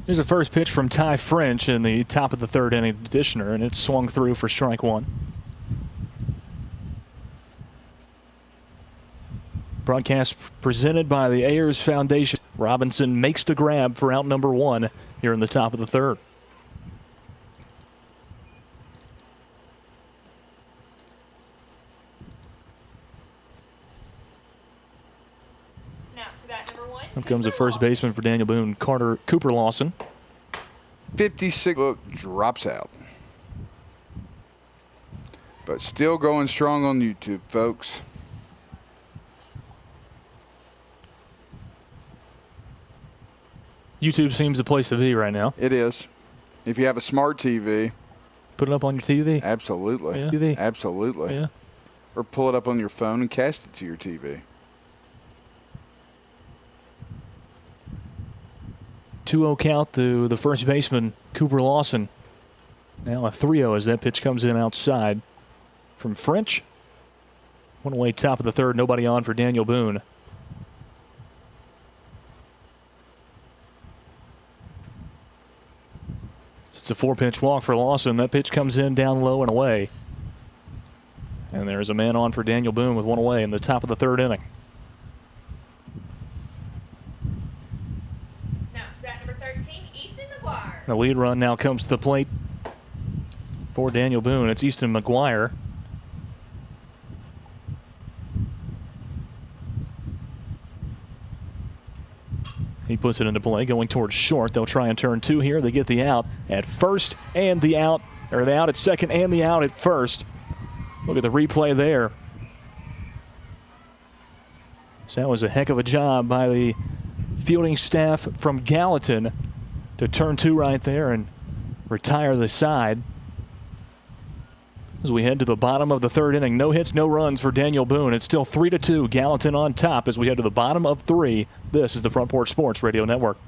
Here's a first pitch from Ty French in the top of the 3rd inning additioner, and it's swung through for strike 1. Broadcast presented by the Ayers Foundation. Robinson makes the grab for out number 1 here in the top of the 3rd. Up comes the first baseman for Daniel Boone, Cooper Lawson. 56 look drops out. But still going strong on YouTube, folks. YouTube seems the place to be right now. It is. If you have a smart TV. Put it up on your TV. Absolutely. Yeah. TV. Absolutely. Yeah. Or pull it up on your phone and cast it to your TV. 2-0 count to the first baseman, Cooper Lawson. Now a 3-0 as that pitch comes in outside from French. 1 away, top of the 3rd, nobody on for Daniel Boone. It's a 4-pitch walk for Lawson. That pitch comes in down low and away. And there's a man on for Daniel Boone with 1 away in the top of the 3rd inning. The lead run now comes to the plate for Daniel Boone. It's Easton McGuire. He puts it into play, going towards short. They'll try and turn 2 here. They get the out at first and the out, or the out at second and the out at first. Look at the replay there. So that was a heck of a job by the fielding staff from Gallatin to turn 2 right there and retire the side. As we head to the bottom of the 3rd inning, no hits, no runs for Daniel Boone. It's still 3-2, Gallatin on top as we head to the bottom of 3. This is the Front Porch Sports Radio Network.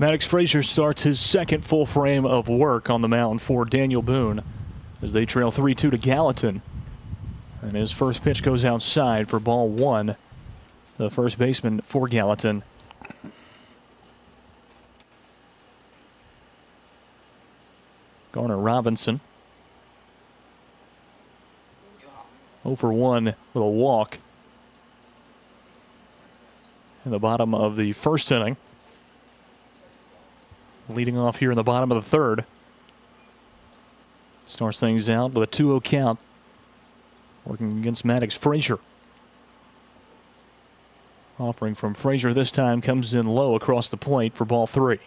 Maddox Frazier starts his second full frame of work on the mound for Daniel Boone as they trail 3-2 to Gallatin. And his first pitch goes outside for ball one. The first baseman for Gallatin. Garner Robinson. 0 for 1 with a walk in the bottom of the first inning. Leading off here in the bottom of the third. Starts things out with a 2-0 count. Working against Maddox Frazier. Offering from Frazier this time comes in low across the plate for ball three.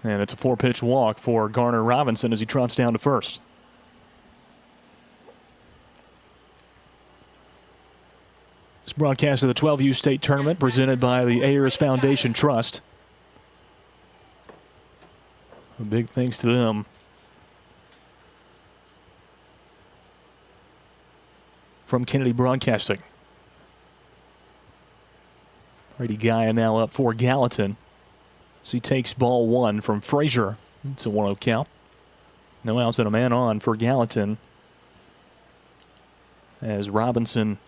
And it's a 4-pitch walk for Garner Robinson as he trots down to first. This broadcast of the 12U State Tournament presented by the Ayers Foundation Trust. A big thanks to them. From Kennedy Broadcasting. Brady Gaia now up for Gallatin. So he takes ball one from Frazier. It's a 1-0 count. No outs and a man on for Gallatin. As Robinson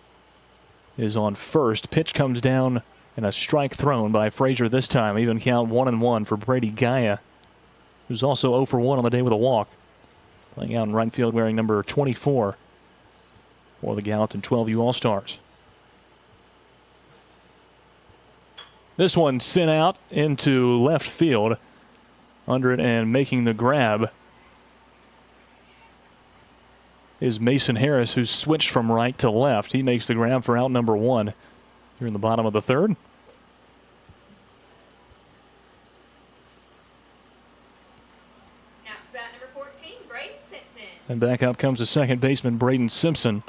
is on first. Pitch comes down and a strike thrown by Frazier this time. Even count 1-1 for Brady Gaia, who's also 0 for 1 on the day with a walk. Playing out in right field wearing number 24 for the Gallatin 12U All-Stars. This one sent out into left field. Under it and making the grab is Mason Harris, who's switched from right to left. He makes the grab for out number one here in the bottom of the third. Now it's bat number 14, Braden Simpson. And back up comes the second baseman, Braden Simpson.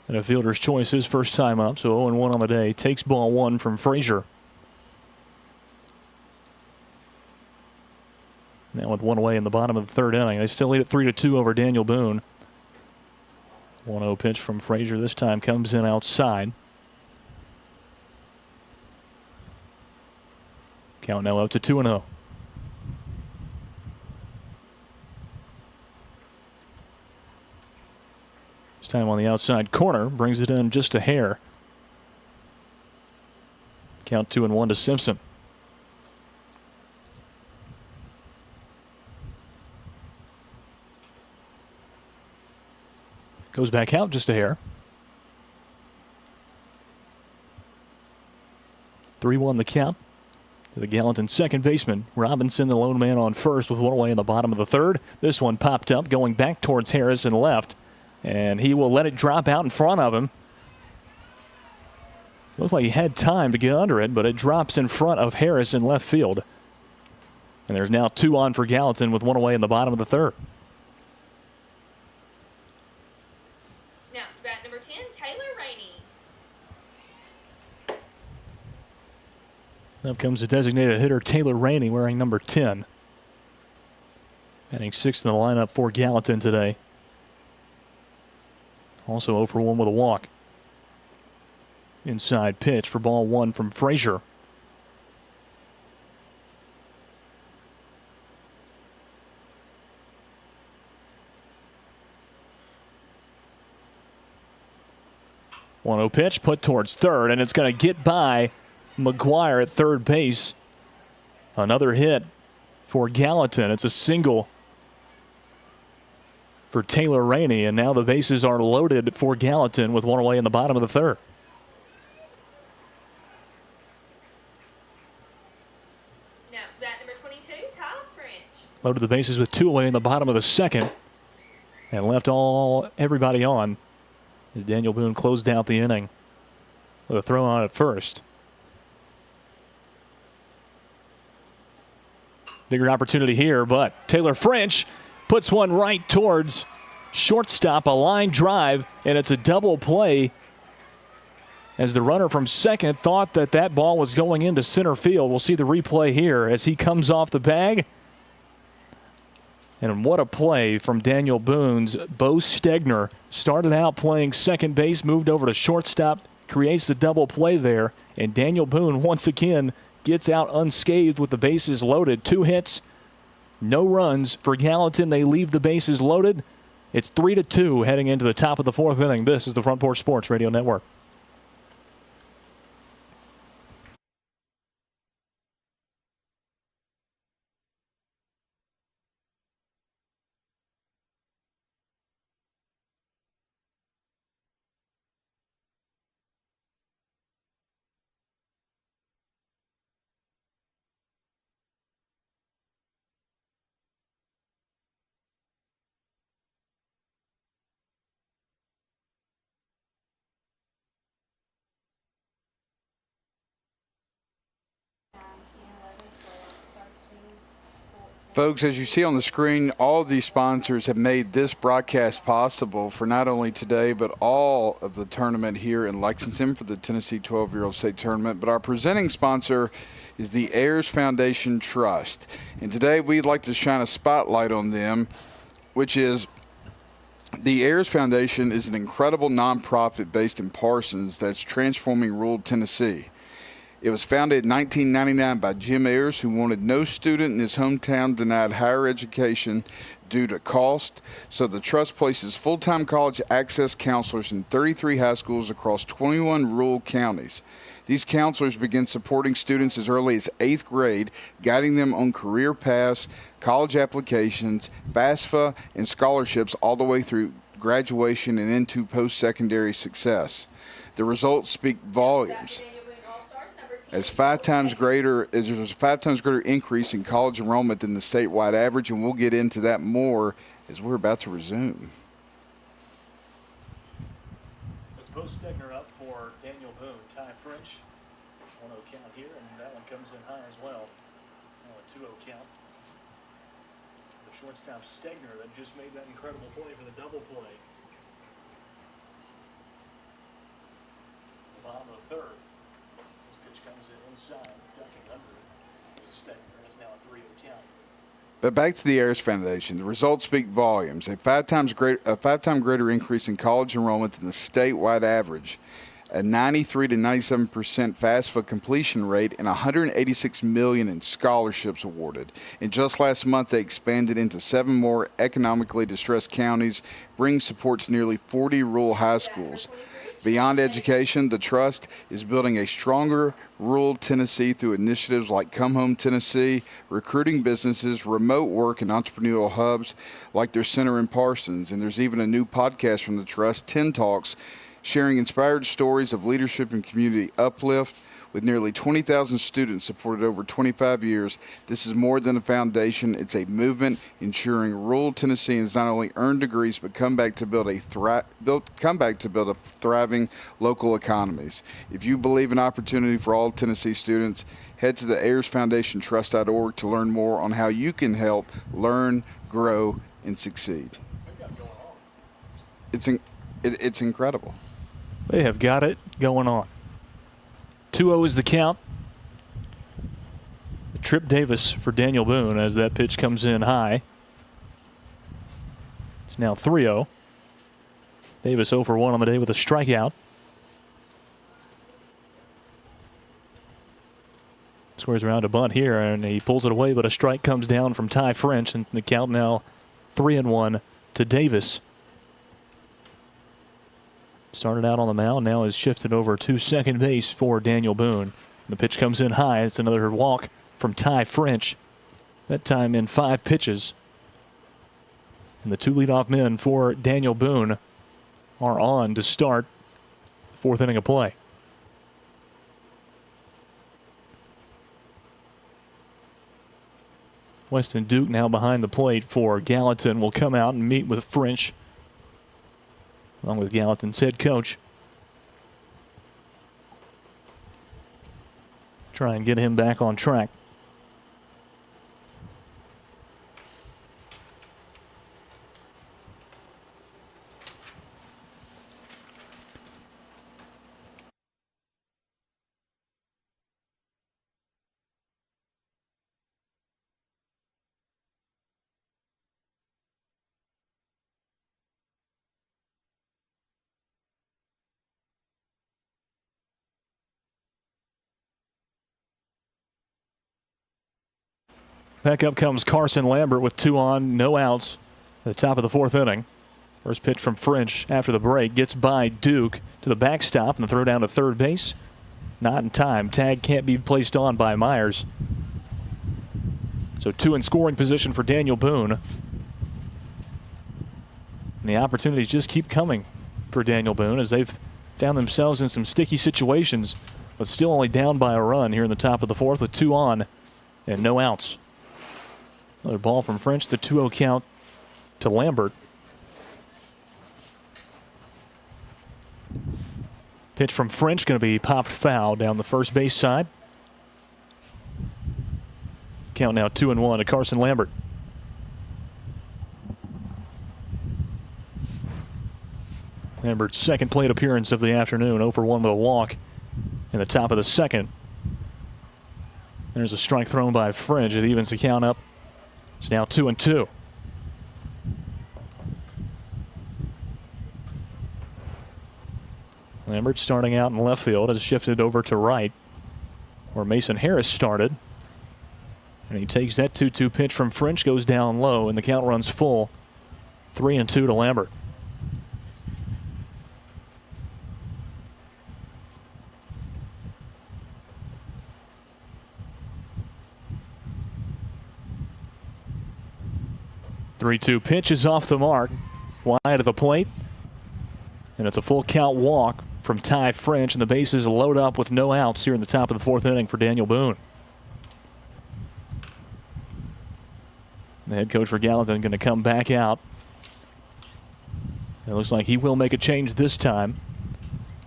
And a fielder's choice, his first time up, so 0-1 on the day. Takes ball one from Frazier. Now with one away in the bottom of the third inning. They still lead it 3-2 over Daniel Boone. 1-0 pitch from Frazier this time comes in outside. Count now up to 2-0. This time on the outside corner, brings it in just a hair. Count 2-1 to Simpson. Goes back out just a hair. 3-1 the count to the Gallatin second baseman. Robinson, the lone man on first with one away in the bottom of the third. This one popped up, going back towards Harris and left. And he will let it drop out in front of him. Looks like he had time to get under it, but it drops in front of Harris in left field. And there's now 2 on for Gallatin with one away in the bottom of the third. Now it's bat number 10, Taylor Rainey. Up comes the designated hitter, Taylor Rainey, wearing number 10. Batting sixth in the lineup for Gallatin today. Also 0 for 1 with a walk. Inside pitch for ball one from Frazier. One 0 pitch put towards third, and it's going to get by McGuire at third base. Another hit for Gallatin. It's a single for Taylor Rainey, and now the bases are loaded for Gallatin with one away in the bottom of the third. Now it's bat number 22, Tyler French. Loaded the bases with 2 away in the bottom of the second and left everybody on. Daniel Boone closed out the inning with a throw on at first. Bigger opportunity here, but Taylor French puts one right towards shortstop, a line drive, and it's a double play as the runner from second thought that ball was going into center field. We'll see the replay here as he comes off the bag. And what a play from Daniel Boone's Bo Stegner. Started out playing second base, moved over to shortstop, creates the double play there. And Daniel Boone once again gets out unscathed with the bases loaded. 2 hits, no runs for Gallatin. They leave the bases loaded. It's 3-2 heading into the top of the 4th inning. This is the Front Porch Sports Radio Network. Folks, as you see on the screen, all of these sponsors have made this broadcast possible for not only today, but all of the tournament here in Lexington for the Tennessee 12-year-old state tournament. But our presenting sponsor is the Ayers Foundation Trust. And today we'd like to shine a spotlight on them, which is the Ayers Foundation is an incredible nonprofit based in Parsons that's transforming rural Tennessee. It was founded in 1999 by Jim Ayers, who wanted no student in his hometown denied higher education due to cost. So the trust places full-time college access counselors in 33 high schools across 21 rural counties. These counselors begin supporting students as early as 8th grade, guiding them on career paths, college applications, FAFSA, and scholarships all the way through graduation and into post-secondary success. The results speak volumes. There's a 5 times greater increase in college enrollment than the statewide average, and we'll get into that more as we're about to resume. Let's Bo Stegner up for Daniel Boone. Ty French, 1-0 count here, and that one comes in high as well. Now a 2-0 count. The shortstop Stegner that just made that incredible play for the double play. The bottom of the 3rd. Comes in inside, ducking under the Stegner. It's now a 3-0 count. But back to the Ayers Foundation, the results speak volumes. A 5 time greater increase in college enrollment than the statewide average, a 93 to 97% FAFSA completion rate, and $186 million in scholarships awarded. And just last month, they expanded into 7 more economically distressed counties, bringing support to nearly 40 rural high schools. Beyond education, the Trust is building a stronger rural Tennessee through initiatives like Come Home Tennessee, recruiting businesses, remote work, and entrepreneurial hubs like their center in Parsons. And there's even a new podcast from the Trust, 10 Talks, sharing inspired stories of leadership and community uplift. With nearly 20,000 students supported over 25 years, this is more than a foundation. It's a movement ensuring rural Tennesseans not only earn degrees but come back to build a thriving local economies. If you believe in opportunity for all Tennessee students, head to the AyersFoundationTrust.org to learn more on how you can help learn, grow, and succeed. It's incredible. They have got it going on. 2-0 is the count. Trip Davis for Daniel Boone as that pitch comes in high. It's now 3-0. Davis 0 for 1 on the day with a strikeout. Squares around to bunt here, and he pulls it away, but a strike comes down from Ty French, and the count now 3-1 to Davis. Started out on the mound, now is shifted over to second base for Daniel Boone. The pitch comes in high. It's another walk from Ty French. That time in 5 pitches. And the 2 leadoff men for Daniel Boone are on to start the 4th inning of play. Weston Duke now behind the plate for Gallatin will come out and meet with French, along with Gallatin's head coach. Try and get him back on track. Back up comes Carson Lambert with 2 on, no outs at the top of the 4th inning. First pitch from French after the break gets by Duke to the backstop and the throw down to third base. Not in time. Tag can't be placed on by Myers. So 2 in scoring position for Daniel Boone. And the opportunities just keep coming for Daniel Boone as they've found themselves in some sticky situations, but still only down by a run here in the top of the 4th with 2 on and no outs. Another ball from French, the 2-0 count to Lambert. Pitch from French going to be popped foul down the first base side. Count now 2-1 to Carson Lambert. Lambert's second plate appearance of the afternoon, 0 for 1 with a walk in the top of the 2nd. There's a strike thrown by French. It evens the count up. It's now 2-2. Lambert starting out in left field has shifted over to right where Mason Harris started. And he takes that 2-2 pitch from French, goes down low, and the count runs full. 3-2 to Lambert. The 3-2 pitch is off the mark, wide of the plate. And it's a full count walk from Ty French, and the bases load up with no outs here in the top of the 4th inning for Daniel Boone. The head coach for Gallatin going to come back out. It looks like he will make a change this time,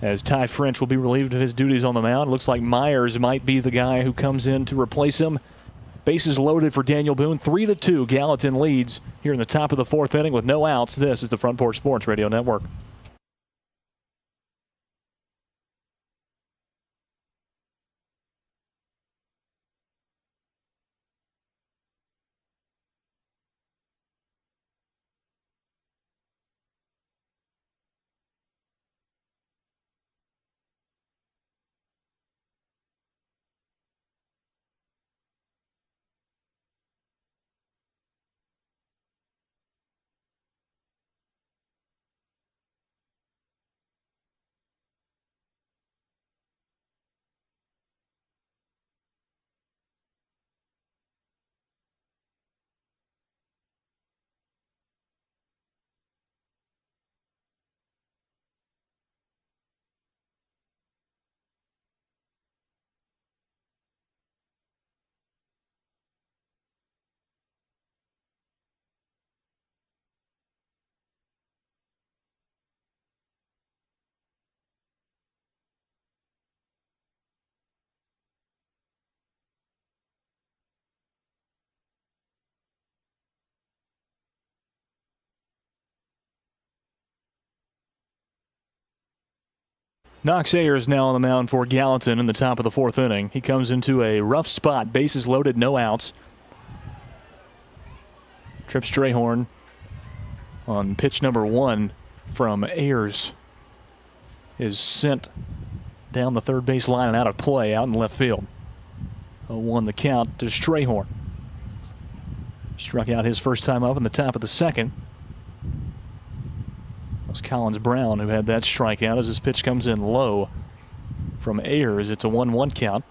as Ty French will be relieved of his duties on the mound. Looks like Myers might be the guy who comes in to replace him. Bases loaded for Daniel Boone. 3-2. Gallatin leads here in the top of the 4th inning with no outs. This is the Front Porch Sports Radio Network. Knox Ayers now on the mound for Gallatin in the top of the 4th inning. He comes into a rough spot. Bases loaded, no outs. Trip Strayhorn on pitch number 1 from Ayers is sent down the third base line and out of play out in left field. 0-1 the count to Strayhorn. Struck out his first time up in the top of the 2nd. It was Collins Brown who had that strikeout as his pitch comes in low from Ayers. It's a 1-1 count.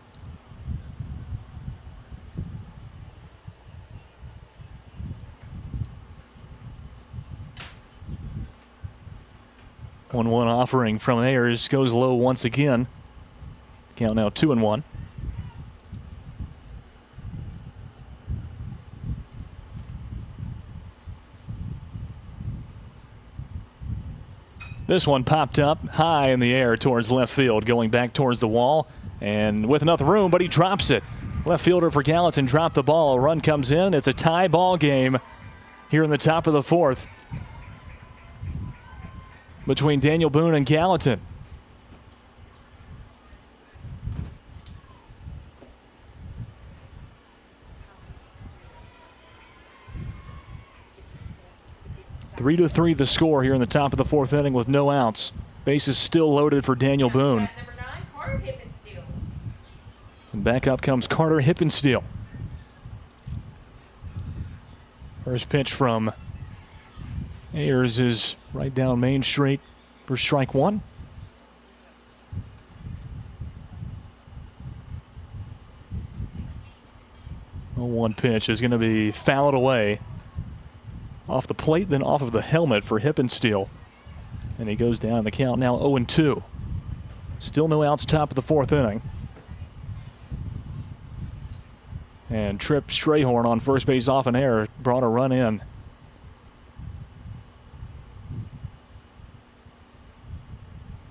One offering from Ayers goes low once again. Count now 2-1. This one popped up high in the air towards left field, going back towards the wall, and with enough room, but he drops it. Left fielder for Gallatin dropped the ball. A run comes in. It's a tie ball game here in the top of the 4th between Daniel Boone and Gallatin. Three to 3 the score here in the top of the 4th inning with no outs. Bases still loaded for Daniel Boone. Number 9, Carter Hippensteel. And back up comes Carter Hippensteel. First pitch from Ayers is right down Main Street for strike one. The 1 pitch is going to be fouled away off the plate, then off of the helmet for Hippensteel. And he goes down the count now 0-2. Still no outs top of the 4th inning. And Tripp Strayhorn on first base off an error brought a run in.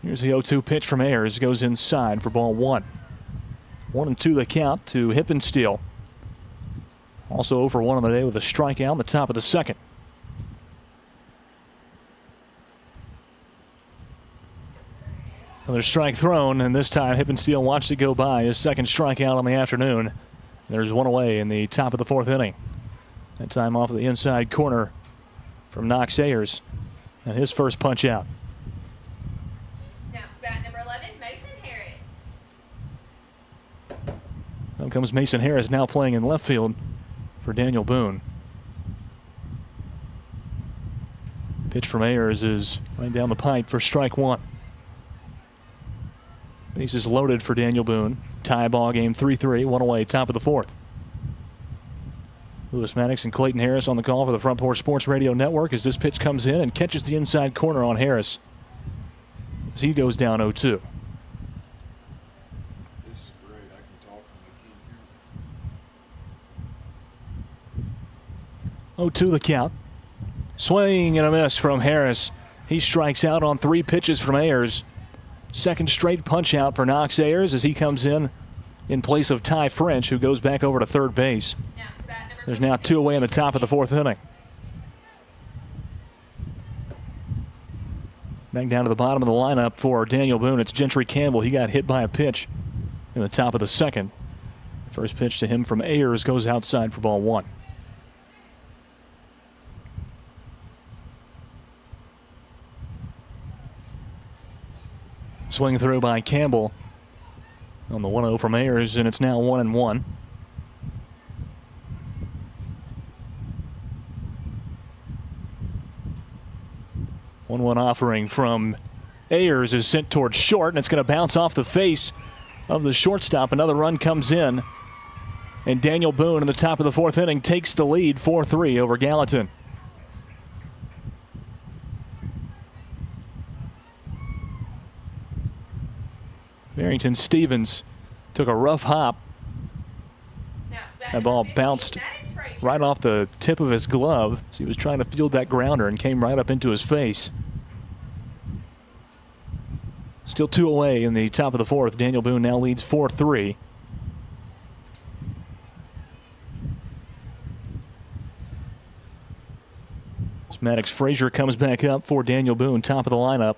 Here's the 0-2 pitch from Ayers. Goes inside for ball 1. 1-2 the count to Hippensteel. Also 0 for 1 on the day with a strikeout in the top of the 2nd. Another strike thrown, and this time Hippensteel watched it go by. His 2nd strikeout on the afternoon. There's 1 away in the top of the 4th inning. That time off of the inside corner from Knox Ayers. And his first punch out. Now to bat number 11, Mason Harris. Up comes Mason Harris, now playing in left field for Daniel Boone. Pitch from Ayers is right down the pipe for strike 1. Bases loaded for Daniel Boone. Tie ball game 3-3, 1 away, top of the 4th. Lewis Maddox and Clayton Harris on the call for the Front Porch Sports Radio Network as this pitch comes in and catches the inside corner on Harris as he goes down 0-2. This is great. I can talk and 0-2 the count. Swing and a miss from Harris. He strikes out on 3 pitches from Ayers. 2nd straight punch out for Knox Ayers as he comes in place of Ty French, who goes back over to 3rd base. There's now 2 away in the top of the 4th inning. Back down to the bottom of the lineup for Daniel Boone. It's Gentry Campbell. He got hit by a pitch in the top of the 2nd. First pitch to him from Ayers goes outside for ball 1. Swing through by Campbell on the 1-0 from Ayers, and it's now 1-1. One offering from Ayers is sent towards short, and it's going to bounce off the face of the shortstop. Another run comes in, and Daniel Boone in the top of the 4th inning takes the lead 4-3 over Gallatin. Barrington Stevens took a rough hop. That ball bounced right off the tip of his glove as he was trying to field that grounder and came right up into his face. Still 2 away in the top of the 4th. Daniel Boone now leads 4-3. Maddox Frazier comes back up for Daniel Boone, top of the lineup,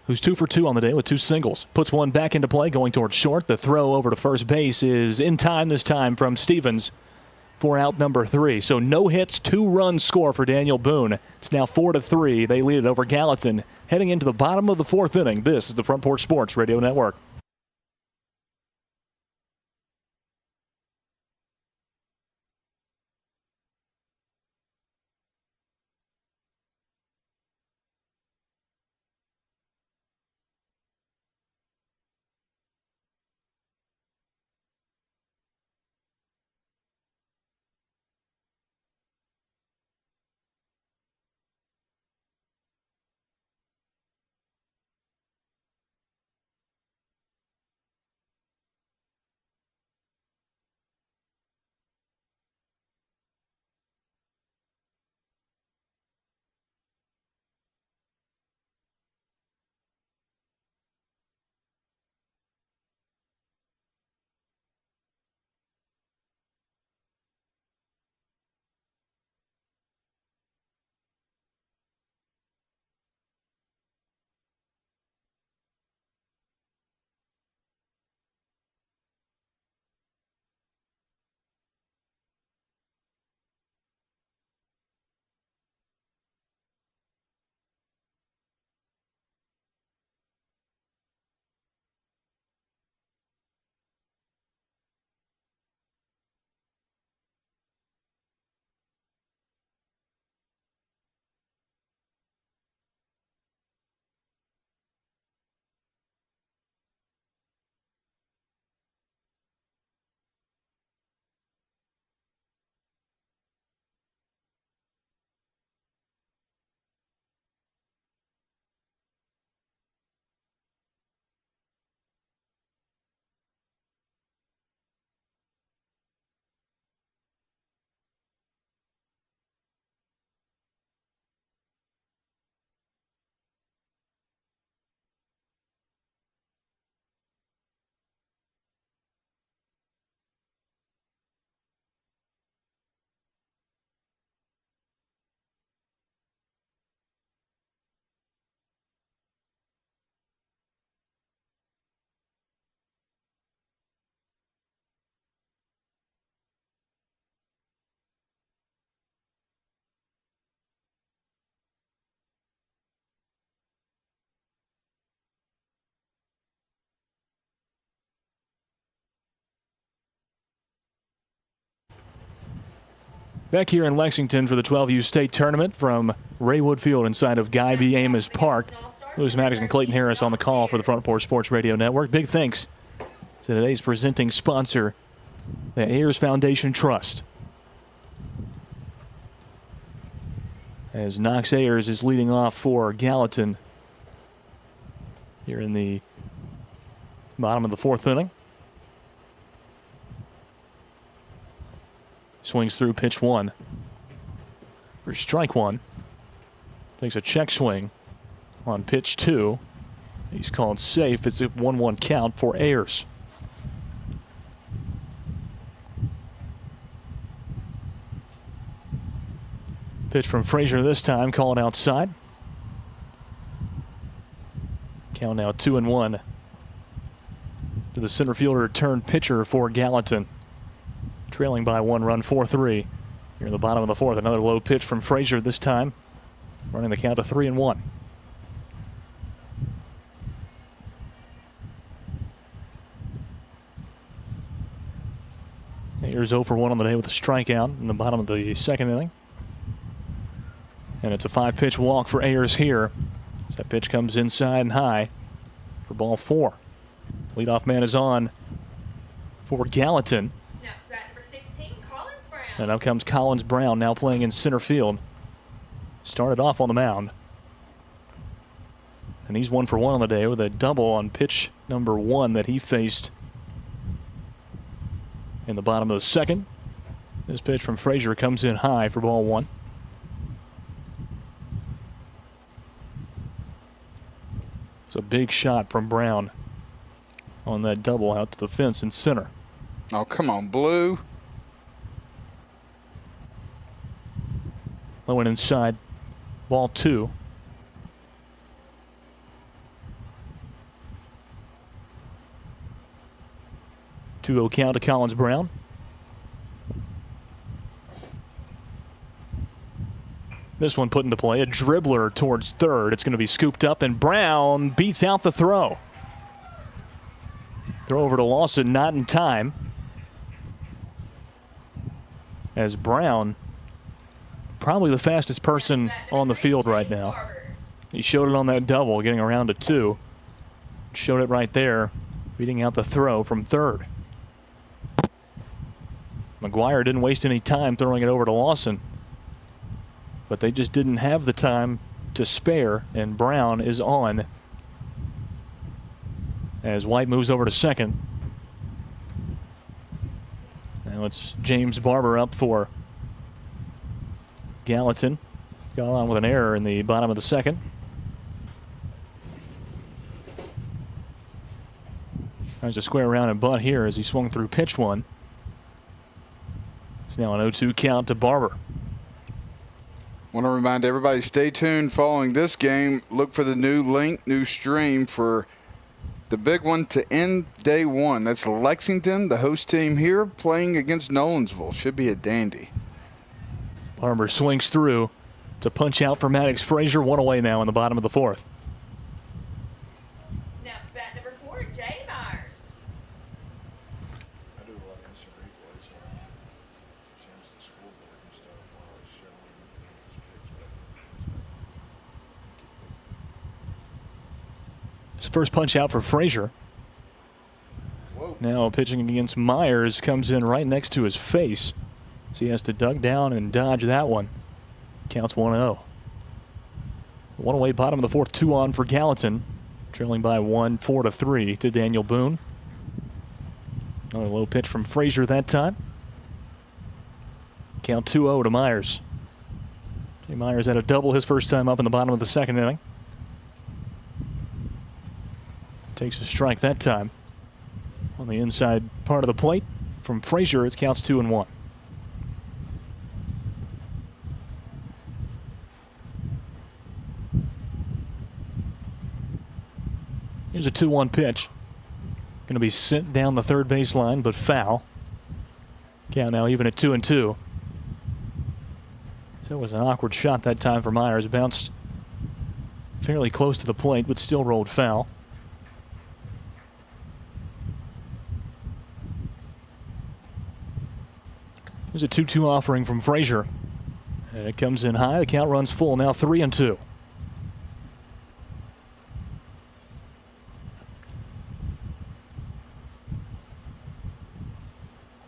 who's 2 for 2 on the day with 2 singles. Puts one back into play, going towards short. The throw over to first base is in time this time from Stevens for out number 3. So no hits, 2-run score for Daniel Boone. It's now 4-3. They lead it over Gallatin. Heading into the bottom of the 4th inning, this is the Front Porch Sports Radio Network. Back here in Lexington for the 12U state tournament from Raywood Field inside of Guy B. Amos Park. Lewis Maddox and Clayton Harris on the call for the Front Porch Sports Radio Network. Big thanks to today's presenting sponsor, the Ayers Foundation Trust. As Knox Ayers is leading off for Gallatin here in the bottom of the fourth inning. Swings through pitch one for strike one. Takes a check swing on pitch two. He's called safe. It's a 1-1 count for Ayers. Pitch from Frazier this time, calling outside. Count now 2-1 to the center fielder turned pitcher for Gallatin. Trailing by 1 run, 4-3. Here in the bottom of the fourth, another low pitch from Frazier this time, running the count to 3-1. Ayers 0 for 1 on the day with a strikeout in the bottom of the second inning. And it's a 5-pitch walk for Ayers here. As that pitch comes inside and high for ball 4. Leadoff man is on for Gallatin. And up comes Collins Brown, now playing in center field. Started off on the mound. And he's 1 for 1 on the day with a double on pitch number 1 that he faced in the bottom of the second. This pitch from Frazier comes in high for ball 1. It's a big shot from Brown on that double out to the fence in center. Oh, come on, Blue. Low and inside, ball 2. Two-0 count to Collins Brown. This one put into play, a dribbler towards third. It's going to be scooped up, and Brown beats out the throw. Throw over to Lawson, not in time. As Brown, probably the fastest person on the field right now. He showed it on that double, getting around to 2. Showed it right there, beating out the throw from third. McGuire didn't waste any time throwing it over to Lawson, but they just didn't have the time to spare, and Brown is on as White moves over to second. Now it's James Barber up for Gallatin. Got on with an error in the bottom of the second. Tries to square around and bunt here as he swung through pitch 1. It's now an 0-2 count to Barber. Want to remind everybody, stay tuned following this game. Look for the new link, new stream for the big one to end day 1. That's Lexington, the host team here, playing against Nolensville. Should be a dandy. Barber swings through. It's a punch out for Maddox. Frazier 1 away now in the bottom of the fourth. Now it's bat number 4, Jay Myers. I do a lot of instant replays, so I change the scoreboard and stuff while I was showing It's the first punch out for Frazier. Whoa. Now pitching against Myers, comes in right next to his face. So he has to duck down and dodge that one. Counts 1-0. 1 away, bottom of the fourth, 2 on for Gallatin. Trailing by 1, 4-3 to Daniel Boone. Another low pitch from Frazier that time. Count 2-0 to Myers. Jay Myers had a double his first time up in the bottom of the second inning. Takes a strike that time on the inside part of the plate from Frazier. It counts 2-1. Here's a 2-1 pitch. Going to be sent down the third baseline, but foul. Count now even at 2-2. So it was an awkward shot that time for Myers. It bounced fairly close to the plate, but still rolled foul. There's a 2-2 offering from Frazier. And it comes in high. The count runs full. Now 3-2.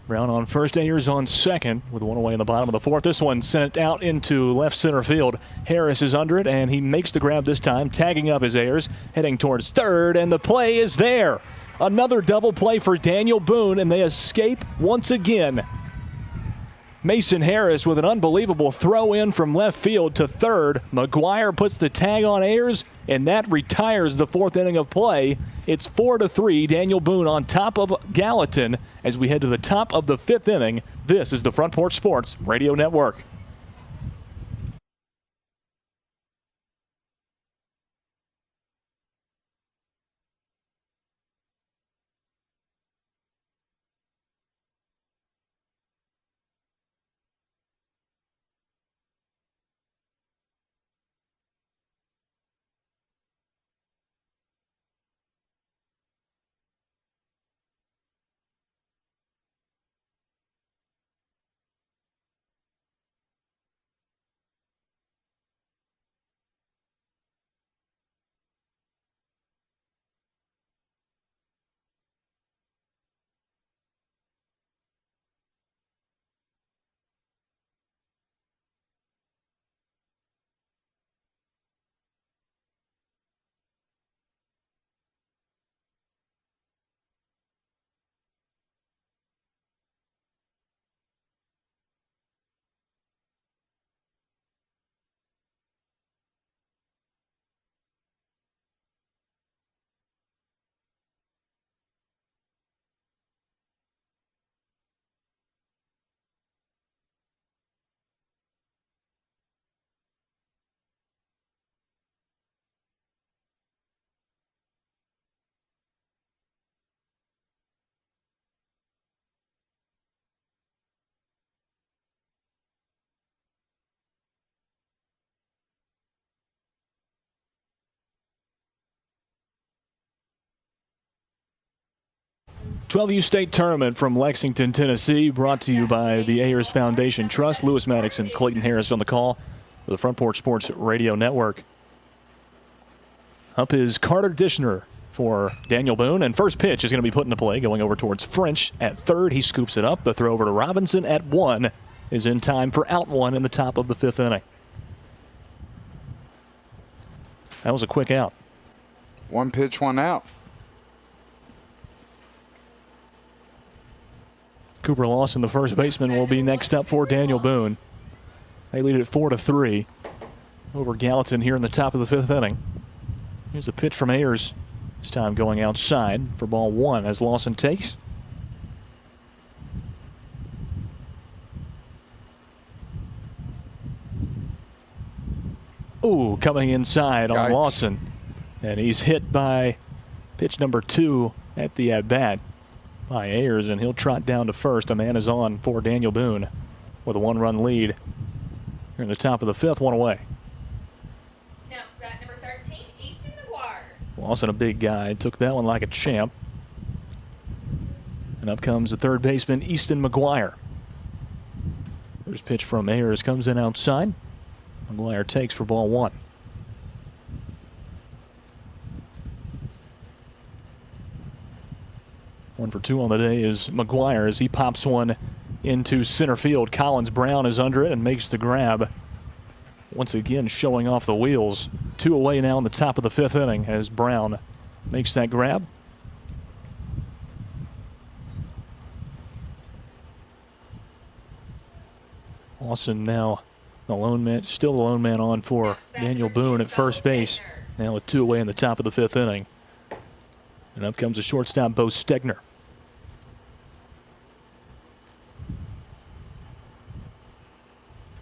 Brown on first, Ayers on second with one away in the bottom of the fourth. This one sent out into left center field. Harris is under it, and he makes the grab this time, tagging up his Ayers, heading towards third, and the play is there. Another double play for Daniel Boone, and they escape once again. Mason Harris with an unbelievable throw in from left field to third. McGuire puts the tag on Ayers, and that retires the fourth inning of play. It's 4-3. Daniel Boone on top of Gallatin as we head to the top of the fifth inning. This is the Front Porch Sports Radio Network. .12U State Tournament from Lexington, Tennessee, brought to you by the Ayers Foundation Trust. Lewis Maddox and Clayton Harris on the call for the Front Porch Sports Radio Network. Up is Carter Dishner for Daniel Boone, and first pitch is going to be put into play, going over towards French at third. He scoops it up. The throw over to Robinson at one is in time for out one in the top of the fifth inning. That was a quick out. One pitch, one out. Cooper Lawson, the first baseman, will be next up for Daniel Boone. They lead it 4-3 over Gallatin here in the top of the fifth inning. Here's a pitch from Ayers, this time going outside for ball one as Lawson takes. Ooh, coming inside on Lawson. And he's hit by pitch number 2 at the at-bat by Ayers, and he'll trot down to first. A man is on for Daniel Boone with a one-run lead here in the top of the fifth, one away. Now it's bat number 13, Easton McGuire. Lawson, a big guy, took that one like a champ. And up comes the third baseman, Easton McGuire. First pitch from Ayers comes in outside. McGuire takes for ball one. One for two on the day is McGuire as he pops one into center field. Collins Brown is under it and makes the grab. Once again showing off the wheels. Two away now in the top of the fifth inning as Brown makes that grab. Lawson now the lone man, still the lone man on for Daniel Boone at first base. Now with two away in the top of the fifth inning. And up comes the shortstop, Bo Stegner.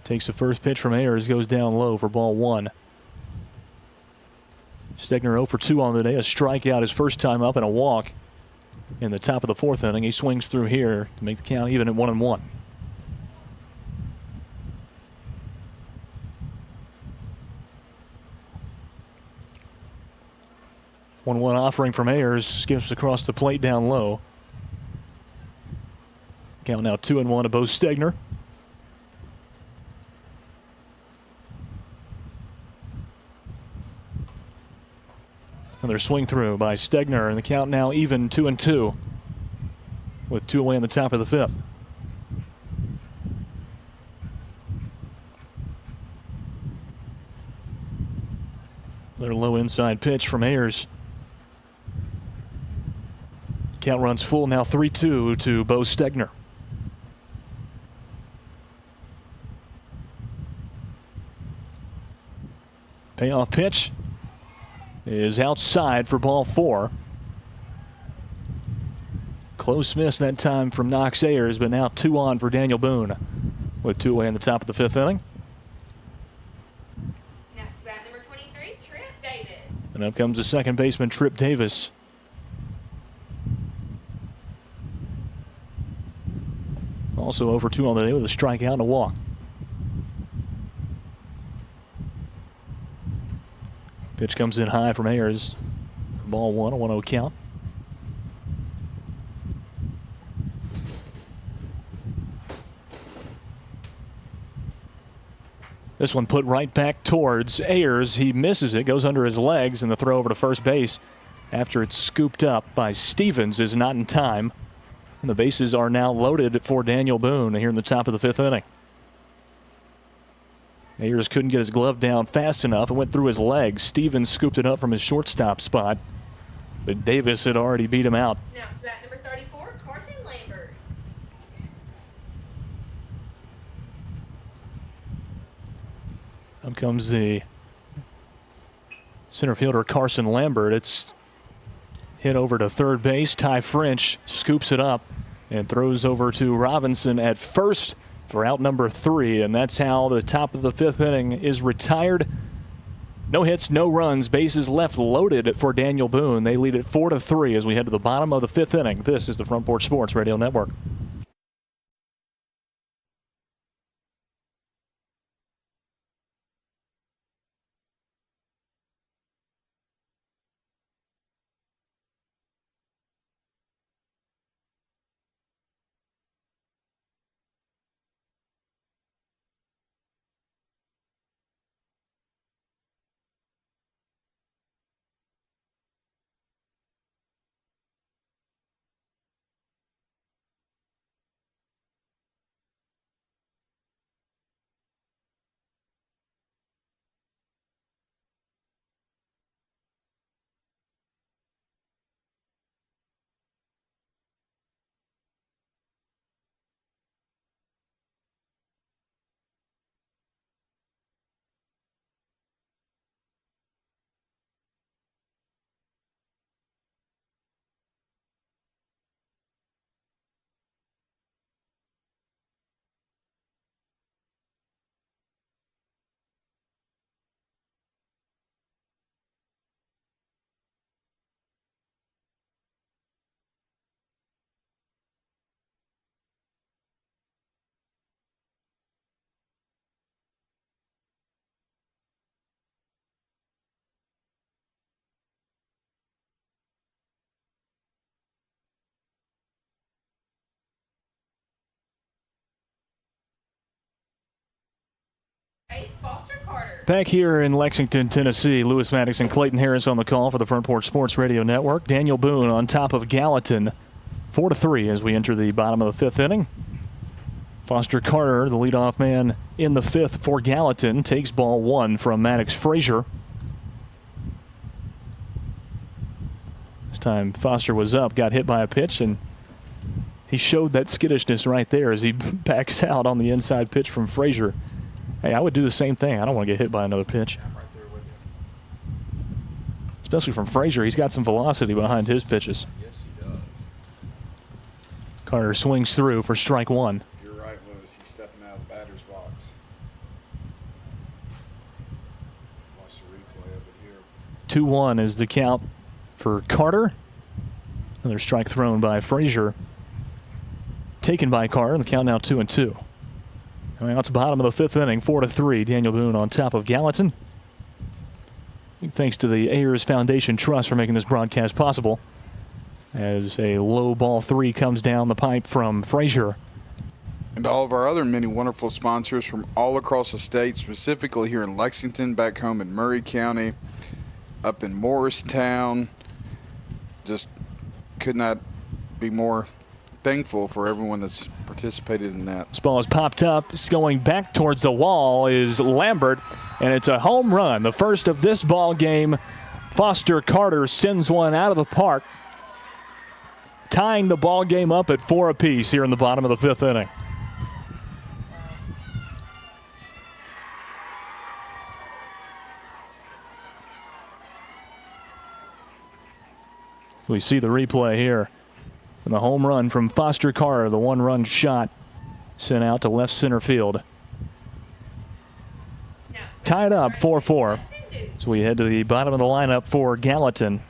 Takes the first pitch from Ayers, goes down low for ball one. Stegner 0 for 2 on the day, a strikeout his first time up and a walk in the top of the fourth inning. He swings through here to make the count even at 1-1. 1-1 offering from Ayers, skips across the plate down low. Count now 2-1 to Bo Stegner. Another swing through by Stegner, and the count now even 2-2 with 2 away in the top of the 5th. Another low inside pitch from Ayers. Count runs full, now 3-2 to Bo Stegner. Payoff pitch is outside for ball 4. Close miss that time from Knox Ayers, but now 2 on for Daniel Boone with 2 away in the top of the 5th inning. Now to bat number 23, Trip Davis. And up comes the second baseman, Trip Davis. Also over 2 on the day with a strikeout and a walk. Pitch comes in high from Ayers. Ball 1, a 1-0 count. This one put right back towards Ayers. He misses it, goes under his legs, and the throw over to first base after it's scooped up by Stevens is not in time. And the bases are now loaded for Daniel Boone here in the top of the 5th inning. Ayers couldn't get his glove down fast enough. It went through his legs. Stevens scooped it up from his shortstop spot, but Davis had already beat him out. Now to bat number 34, Carson Lambert. Up comes the center fielder, Carson Lambert. It's hit over to third base. Ty French scoops it up and throws over to Robinson at first for out number 3, and that's how the top of the 5th inning is retired. No hits, no runs, bases left loaded for Daniel Boone. They lead it 4-3 as we head to the bottom of the 5th inning. This is the Front Porch Sports Radio Network. Back here in Lexington, Tennessee, Lewis Maddox and Clayton Harris on the call for the Front Porch Sports Radio Network. Daniel Boone on top of Gallatin, 4-3 as we enter the bottom of the 5th inning. Foster Carter, the leadoff man in the 5th for Gallatin, takes ball 1 from Maddox Frazier. This time Foster was up, got hit by a pitch, and he showed that skittishness right there as he backs out on the inside pitch from Frazier. Hey, I would do the same thing. I don't want to get hit by another pitch. Especially from Frazier. He's got some velocity behind his pitches. Yes, he does. Carter swings through for strike 1. You're right, Lewis. He's stepping out of the batter's box. Watch the replay of it here. 2-1 is the count for Carter. Another strike thrown by Frazier. Taken by Carter, and the count now 2-2. Now it's the bottom of the 5th inning, 4-3. Daniel Boone on top of Gallatin. Thanks to the Ayers Foundation Trust for making this broadcast possible. As a low ball 3 comes down the pipe from Frazier. And all of our other many wonderful sponsors from all across the state, specifically here in Lexington, back home in Murray County. up in Morristown. Just could not be more thankful for everyone that's participated in that. This ball is popped up. It's going back towards the wall is Lambert, and it's a home run. The first of this ball game. Foster Carter sends one out of the park, tying the ball game up at 4 apiece here in the bottom of the 5th inning. We see the replay here. And the home run from Foster Carter, the 1-run shot sent out to left center field. Tied up 4-4. So we head to the bottom of the lineup for Gallatin.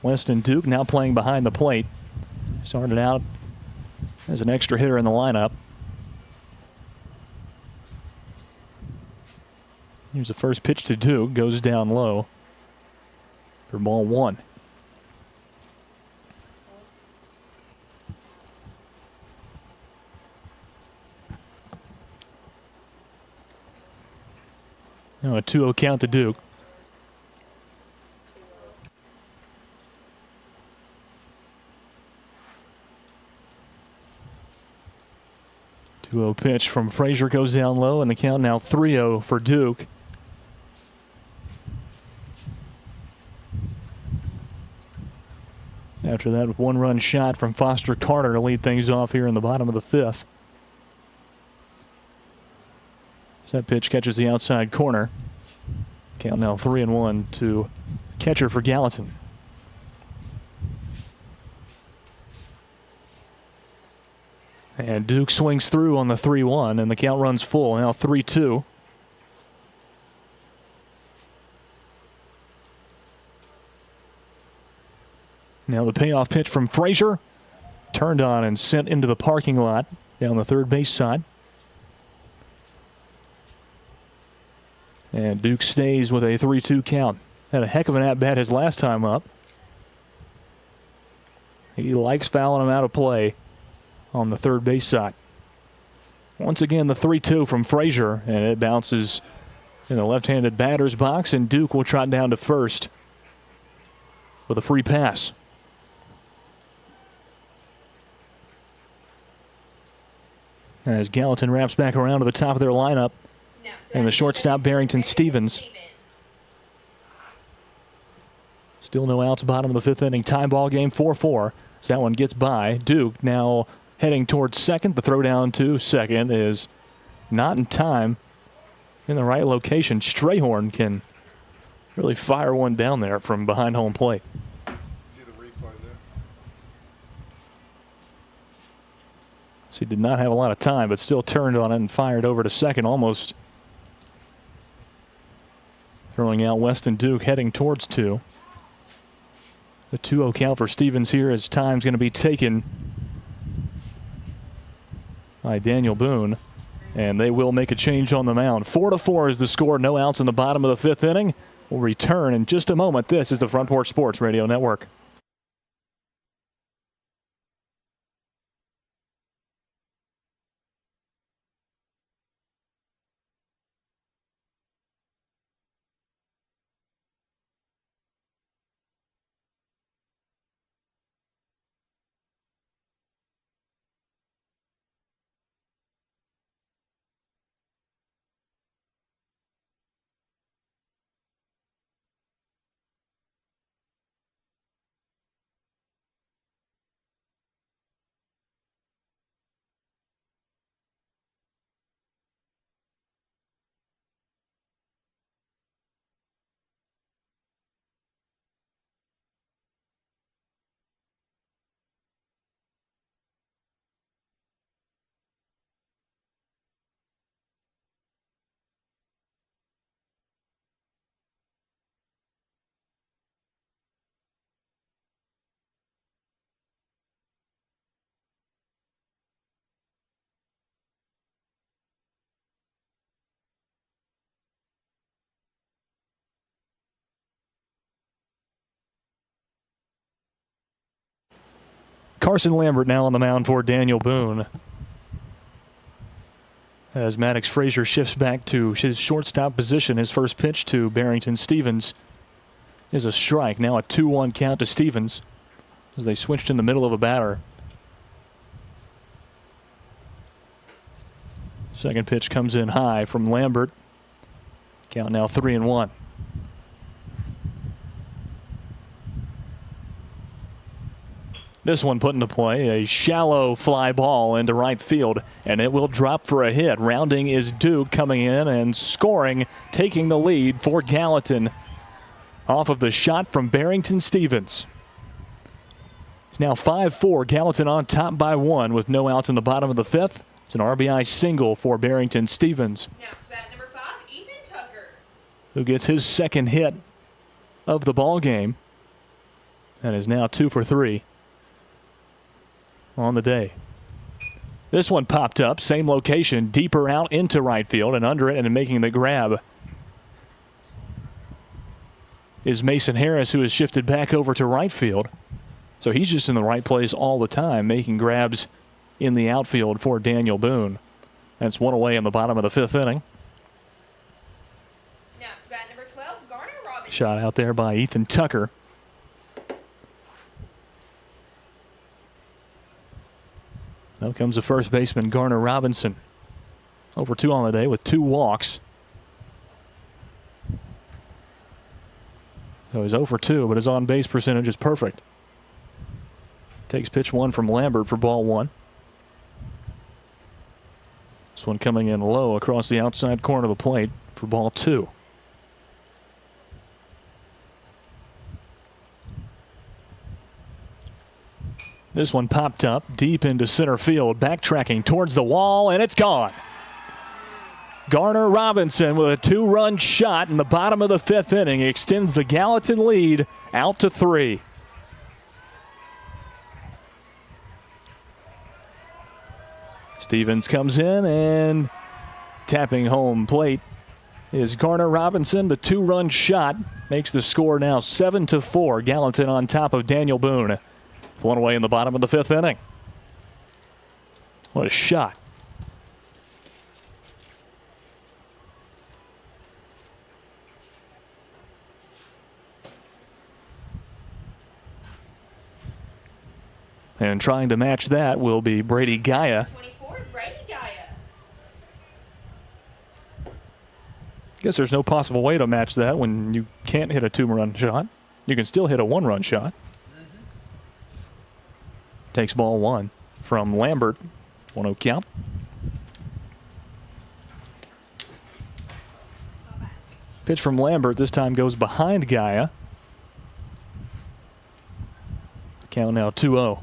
Weston Duke now playing behind the plate. Started out as an extra hitter in the lineup. Here's the first pitch to Duke. Goes down low for ball 1. Now a 2-0 count to Duke. Pitch from Frazier goes down low, and the count now 3-0 for Duke. After that 1-run shot from Foster Carter to lead things off here in the bottom of the 5th. That pitch catches the outside corner. Count now 3-1 to catcher for Gallatin. And Duke swings through on the 3-1, and the count runs full. Now 3-2. Now the payoff pitch from Frazier. Turned on and sent into the parking lot down the third base side. And Duke stays with a 3-2 count. Had a heck of an at-bat his last time up. He likes fouling him out of play on the third base side. Once again, the 3-2 from Frazier, and it bounces in the left-handed batter's box, and Duke will trot down to first with a free pass. As Gallatin wraps back around to the top of their lineup, and the shortstop, Barrington Stevens. Still no outs, bottom of the 5th inning. Tie ball game, 4-4. As that one gets by. Duke now heading towards second. The throw down to second is not in time, in the right location. Strayhorn can really fire one down there from behind home plate. See the replay there? So he did not have a lot of time, but still turned on it and fired over to second, almost throwing out Weston Duke, heading towards 2. The 2-0 count for Stevens here as time's going to be taken by Daniel Boone. And they will make a change on the mound. 4-4 is the score. No outs in the bottom of the 5th inning. We'll return in just a moment. This is the Front Porch Sports Radio Network. Carson Lambert now on the mound for Daniel Boone. As Maddox Frazier shifts back to his shortstop position, his first pitch to Barrington Stevens. is a strike. Now a 2-1 count to Stevens as they switched in the middle of a batter. Second pitch comes in high from Lambert. Count now 3-1. This one put into play, a shallow fly ball into right field, and it will drop for a hit. Rounding is Duke coming in and scoring, taking the lead for Gallatin off of the shot from Barrington Stevens. It's now 5-4, Gallatin on top by 1 with no outs in the bottom of the 5th. It's an RBI single for Barrington Stevens. Now to bat number 5, Ethan Tucker. Who gets his second hit of the ball game and is now 2 for 3 on the day. This one popped up, same location, deeper out into right field, and under it and making the grab is Mason Harris, who has shifted back over to right field. So he's just in the right place all the time, making grabs in the outfield for Daniel Boone. That's one away in the bottom of the 5th inning. Now to bat number 12, Garner Robinson. Shot out there by Ethan Tucker. Now comes the first baseman, Garner Robinson. Over 2 on the day with 2 walks. So he's 0 for 2, but his on-base percentage is perfect. Takes pitch 1 from Lambert for ball 1. This one coming in low across the outside corner of the plate for ball 2. This one popped up deep into center field, backtracking towards the wall, and it's gone. Garner Robinson with a 2-run shot in the bottom of the 5th inning extends the Gallatin lead out to 3. Stevens comes in and tapping home plate is Garner Robinson. The 2-run shot makes the score now 7-4. Gallatin on top of Daniel Boone. 1 away in the bottom of the 5th inning. What a shot. And trying to match that will be Brady Gaia. 24, Brady Gaia. Guess there's no possible way to match that when you can't hit a 2-run shot. You can still hit a 1-run shot. Takes ball 1 from Lambert. 1-0 count. Pitch from Lambert this time goes behind Gaia. Count now 2-0.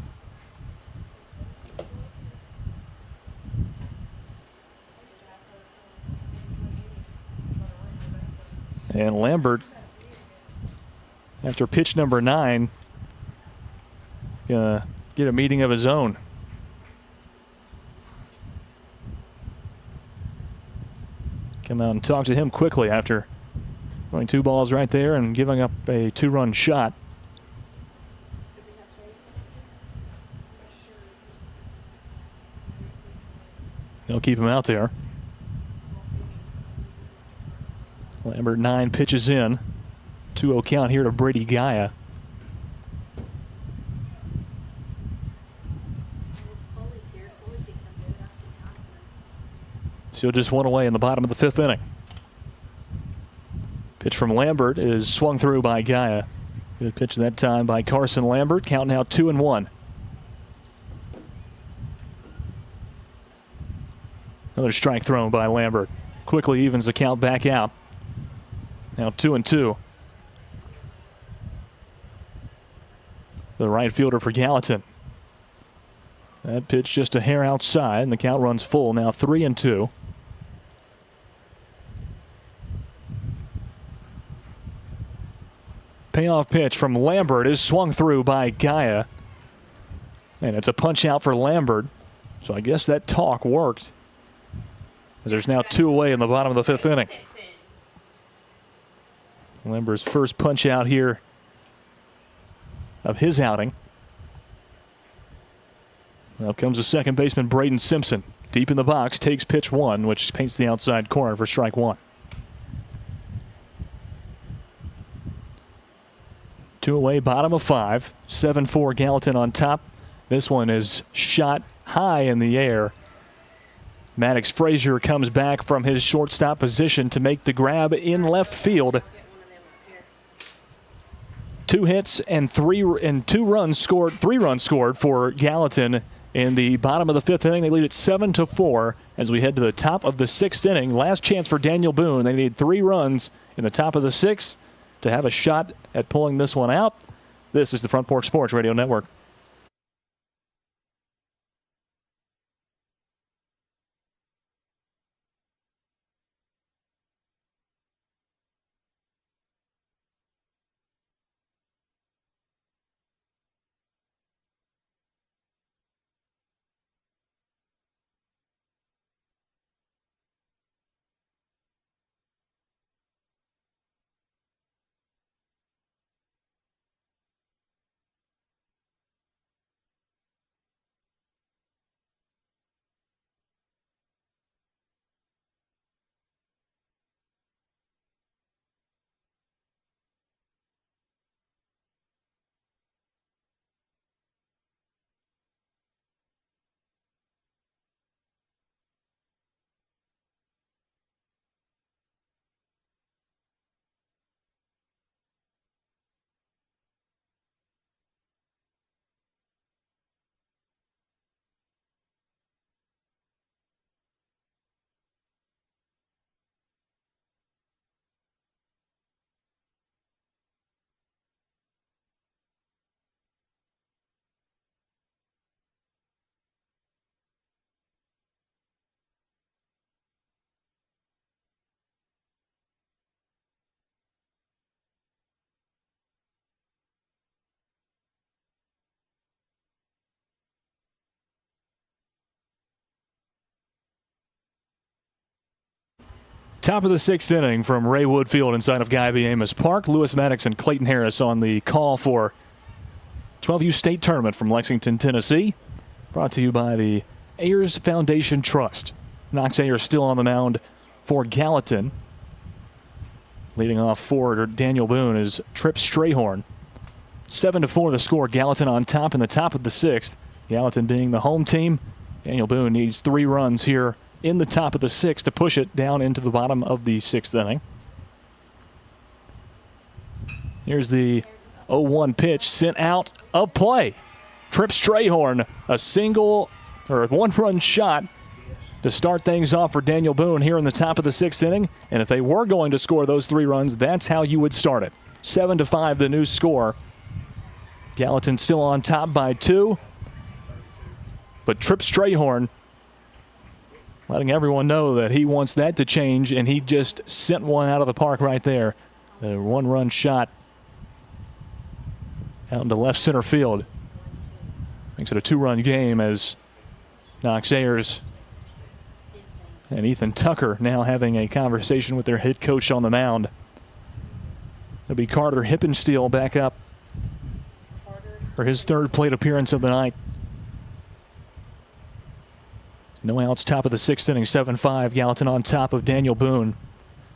And Lambert, after pitch number 9, gonna get a meeting of his own. Come out and talk to him quickly after throwing 2 balls right there and giving up a 2-run shot. They'll keep him out there. Lambert 9 pitches in. 2-0 count here to Brady Gaia. Still just 1 away in the bottom of the 5th inning. Pitch from Lambert is swung through by Gaia. Good pitch that time by Carson Lambert. Count now 2-1. Another strike thrown by Lambert. Quickly evens the count back out. Now 2-2. The right fielder for Gallatin. That pitch just a hair outside, and the count runs full. Now 3-2. Payoff pitch from Lambert is swung through by Gaia. And it's a punch out for Lambert. So I guess that talk worked. As there's now 2 away in the bottom of the 5th inning. Lambert's first punch out here of his outing. Now comes the second baseman, Braden Simpson. Deep in the box, takes pitch 1, which paints the outside corner for strike 1. Two away, bottom of 5. 7-4 Gallatin on top. This one is shot high in the air. Maddox Frazier comes back from his shortstop position to make the grab in left field. 2 hits and 3 runs scored for Gallatin in the bottom of the 5th inning. They lead it 7-4 as we head to the top of the 6th inning. Last chance for Daniel Boone. They need 3 runs in the top of the 6th to have a shot at pulling this one out. This is the Front Porch Sports Radio Network. Top of the 6th inning from Ray Wood Field inside of Guy B. Amos Park. Lewis Maddox and Clayton Harris on the call for 12U State Tournament from Lexington, Tennessee. Brought to you by the Ayers Foundation Trust. Knox Ayers still on the mound for Gallatin. Leading off for Daniel Boone is Tripp Strayhorn. 7-4 the score. Gallatin on top in the top of the 6th. Gallatin being the home team. Daniel Boone needs 3 runs here in the top of the 6th to push it down into the bottom of the 6th inning. Here's the 0-1 pitch sent out of play. Tripp Strayhorn, a single or a 1-run shot to start things off for Daniel Boone here in the top of the 6th inning. And if they were going to score those 3 runs, that's how you would start it. 7-5 the new score. Gallatin still on top by 2. But Tripp Strayhorn letting everyone know that he wants that to change, and he just sent one out of the park right there. A 1-run shot out into left center field. Makes it a 2-run game as Knox Ayers and Ethan Tucker now having a conversation with their head coach on the mound. It'll be Carter Hippensteel back up for his 3rd plate appearance of the night. No outs, top of the 6th inning, 7-5. Gallatin on top of Daniel Boone.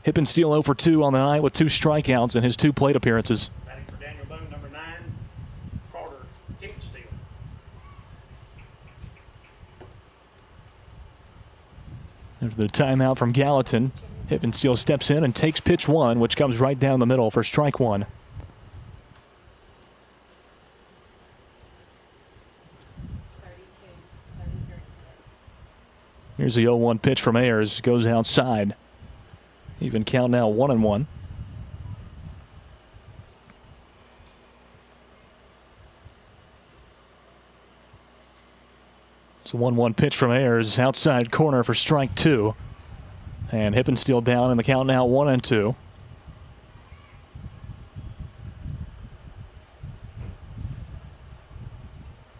Hippensteel 0 for 2 on the night with 2 strikeouts in his 2 plate appearances. Batting for Daniel Boone, number 9, Carter Hippensteel. After the timeout from Gallatin, Hippensteel steps in and takes pitch 1, which comes right down the middle for strike 1. Here's the 0-1 pitch from Ayers. Goes outside. Even count now 1-1. It's a 1-1 pitch from Ayers. Outside corner for strike 2. And Hippensteel down in the count now 1-2.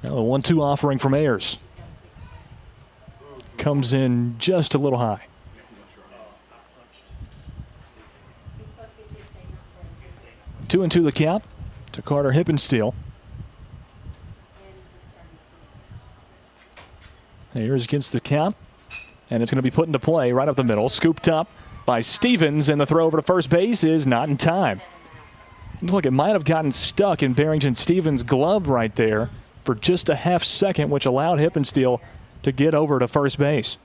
Now the 1-2 offering from Ayers. Comes in just a little high. 2-2 the count to Carter Hippensteel. Ayers gets the count, and it's going to be put into play right up the middle. Scooped up by Stevens, and the throw over to first base is not in time. Looked like it might have gotten stuck in Barrington Stevens' glove right there for just a half second, which allowed Hippensteel to get over to first base.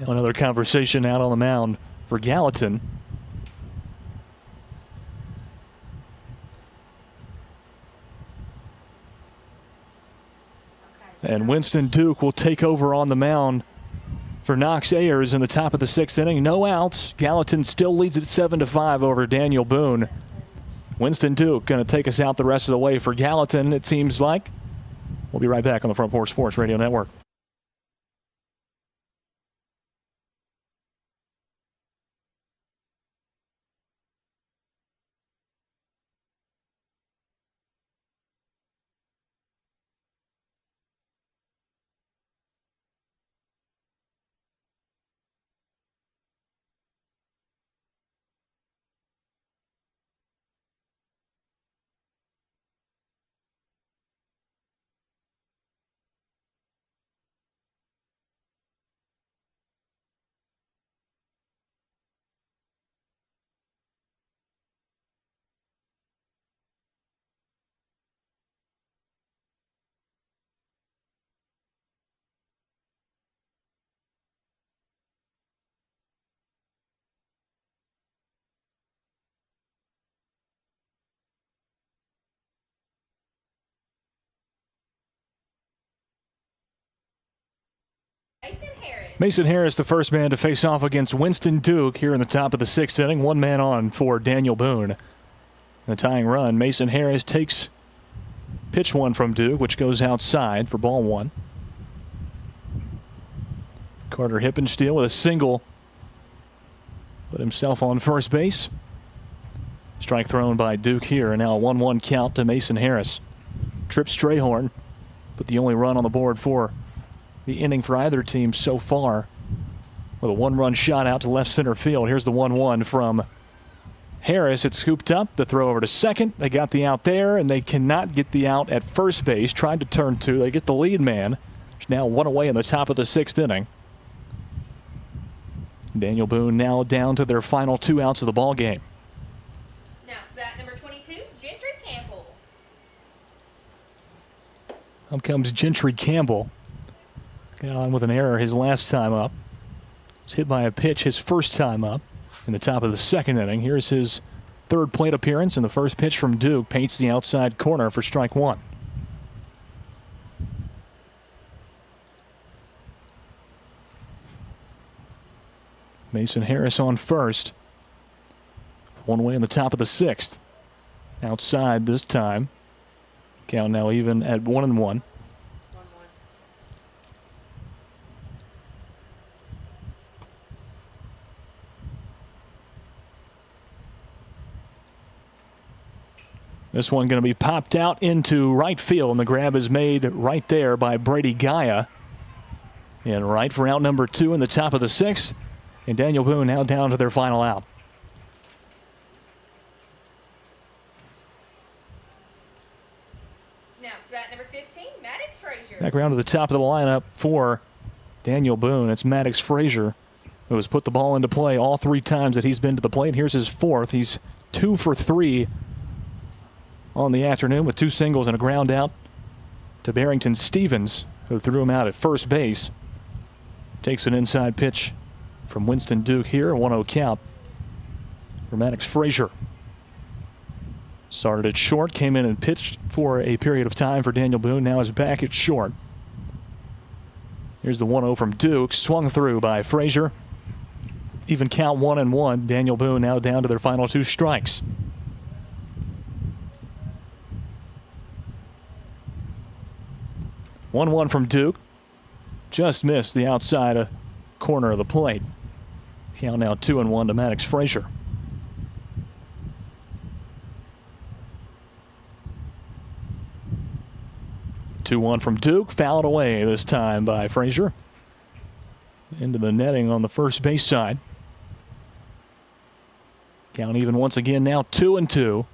Now another conversation out on the mound for Gallatin. And Winston Duke will take over on the mound for Knox Ayers in the top of the 6th inning. No outs. Gallatin still leads at 7-5 over Daniel Boone. Winston Duke going to take us out the rest of the way for Gallatin, it seems like. We'll be right back on the Front Porch Sports Radio Network. Mason Harris, the first man to face off against Winston Duke here in the top of the 6th inning. One man on for Daniel Boone. The tying run, Mason Harris takes pitch one from Duke, which goes outside for ball one. Carter Hippensteel with a single. Put himself on first base. Strike thrown by Duke here, and now a 1-1 count to Mason Harris. Trip Strayhorn, but the only run on the board for the inning for either team so far, with a 1-run shot out to left center field. Here's the 1-1 from Harris. It's scooped up. The throw over to second. They got the out there, and they cannot get the out at first base. Tried to turn two. They get the lead man. It's now one away in the top of the 6th inning. Daniel Boone now down to their final 2 outs of the ball game. Now to bat number 22, Gentry Campbell. Up comes Gentry Campbell. Got on with an error his last time up. Was hit by a pitch his first time up in the top of the 2nd inning. Here's his 3rd plate appearance, and the first pitch from Duke paints the outside corner for strike one. Mason Harris on first. One away in the top of the 6th. Outside this time. Count now even at 1-1. This one going to be popped out into right field, and the grab is made right there by Brady Gaia. And right for out number 2 in the top of the 6th. And Daniel Boone now down to their final out. Now to bat number 15, Maddox Frazier. Back around to the top of the lineup for Daniel Boone. It's Maddox Frazier, who has put the ball into play all 3 times that he's been to the plate. Here's his 4th. He's 2 for 3 on the afternoon with 2 singles and a ground out to Barrington Stevens, who threw him out at first base. Takes an inside pitch from Winston Duke here, a 1-0 count for Maddox Frazier. Started at short, came in and pitched for a period of time for Daniel Boone, now is back at short. Here's the 1-0 from Duke, swung through by Frazier. Even count 1-1. Daniel Boone now down to their final 2 strikes. One from Duke. Just missed the outside corner of the plate. Count now 2-1 to Maddox Frazier. Two 2-1 from Duke. Fouled away this time by Frazier. Into the netting on the first base side. Count even once again now 2-2.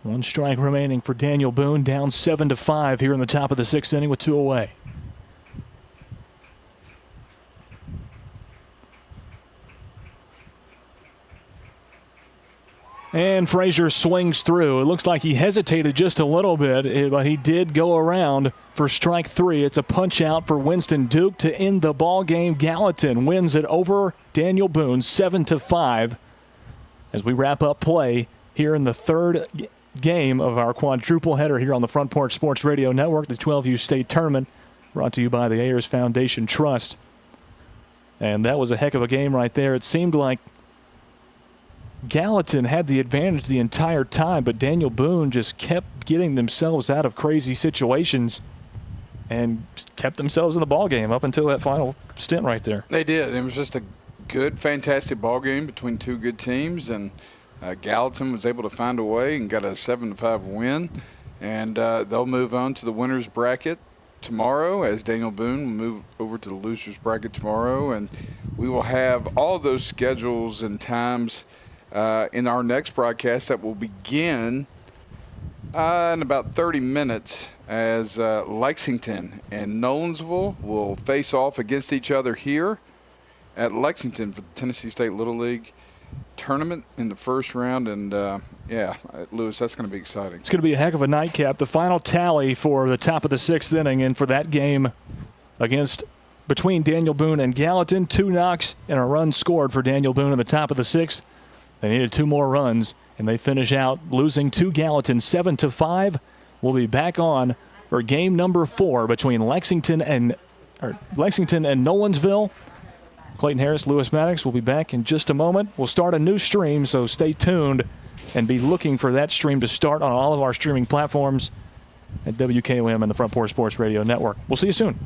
1 strike remaining for Daniel Boone, down 7-5 here in the top of the 6th inning with 2 away. And Frazier swings through. It looks like he hesitated just a little bit, but he did go around for strike 3. It's a punch out for Winston Duke to end the ball game. Gallatin wins it over Daniel Boone 7-5 as we wrap up play here in the third game of our quadruple header here on the Front Porch Sports Radio Network, the 12U State Tournament, brought to you by the Ayers Foundation Trust. And that was a heck of a game right there. It seemed like Gallatin had the advantage the entire time, but Daniel Boone just kept getting themselves out of crazy situations and kept themselves in the ball game up until that final stint right there. They did. It was just a good, fantastic ball game between two good teams, and Gallatin was able to find a way and got a 7-5 win. And they'll move on to the winner's bracket tomorrow, as Daniel Boone will move over to the loser's bracket tomorrow. And we will have all those schedules and times in our next broadcast that will begin in about 30 minutes as Lexington and Nolensville will face off against each other here at Lexington for the Tennessee State Little League tournament in the first round. And, Lewis, that's going to be exciting. It's going to be a heck of a nightcap. The final tally for the top of the 6th inning and for that game between Daniel Boone and Gallatin, 2 knocks and a run scored for Daniel Boone in the top of the 6th. They needed 2 more runs, and they finish out losing to Gallatin 7-5. We'll be back on for game number 4 between Lexington and Nolensville. Clayton Harris, Lewis Maddox will be back in just a moment. We'll start a new stream, so stay tuned and be looking for that stream to start on all of our streaming platforms at WKOM and the Front Porch Sports Radio Network. We'll see you soon.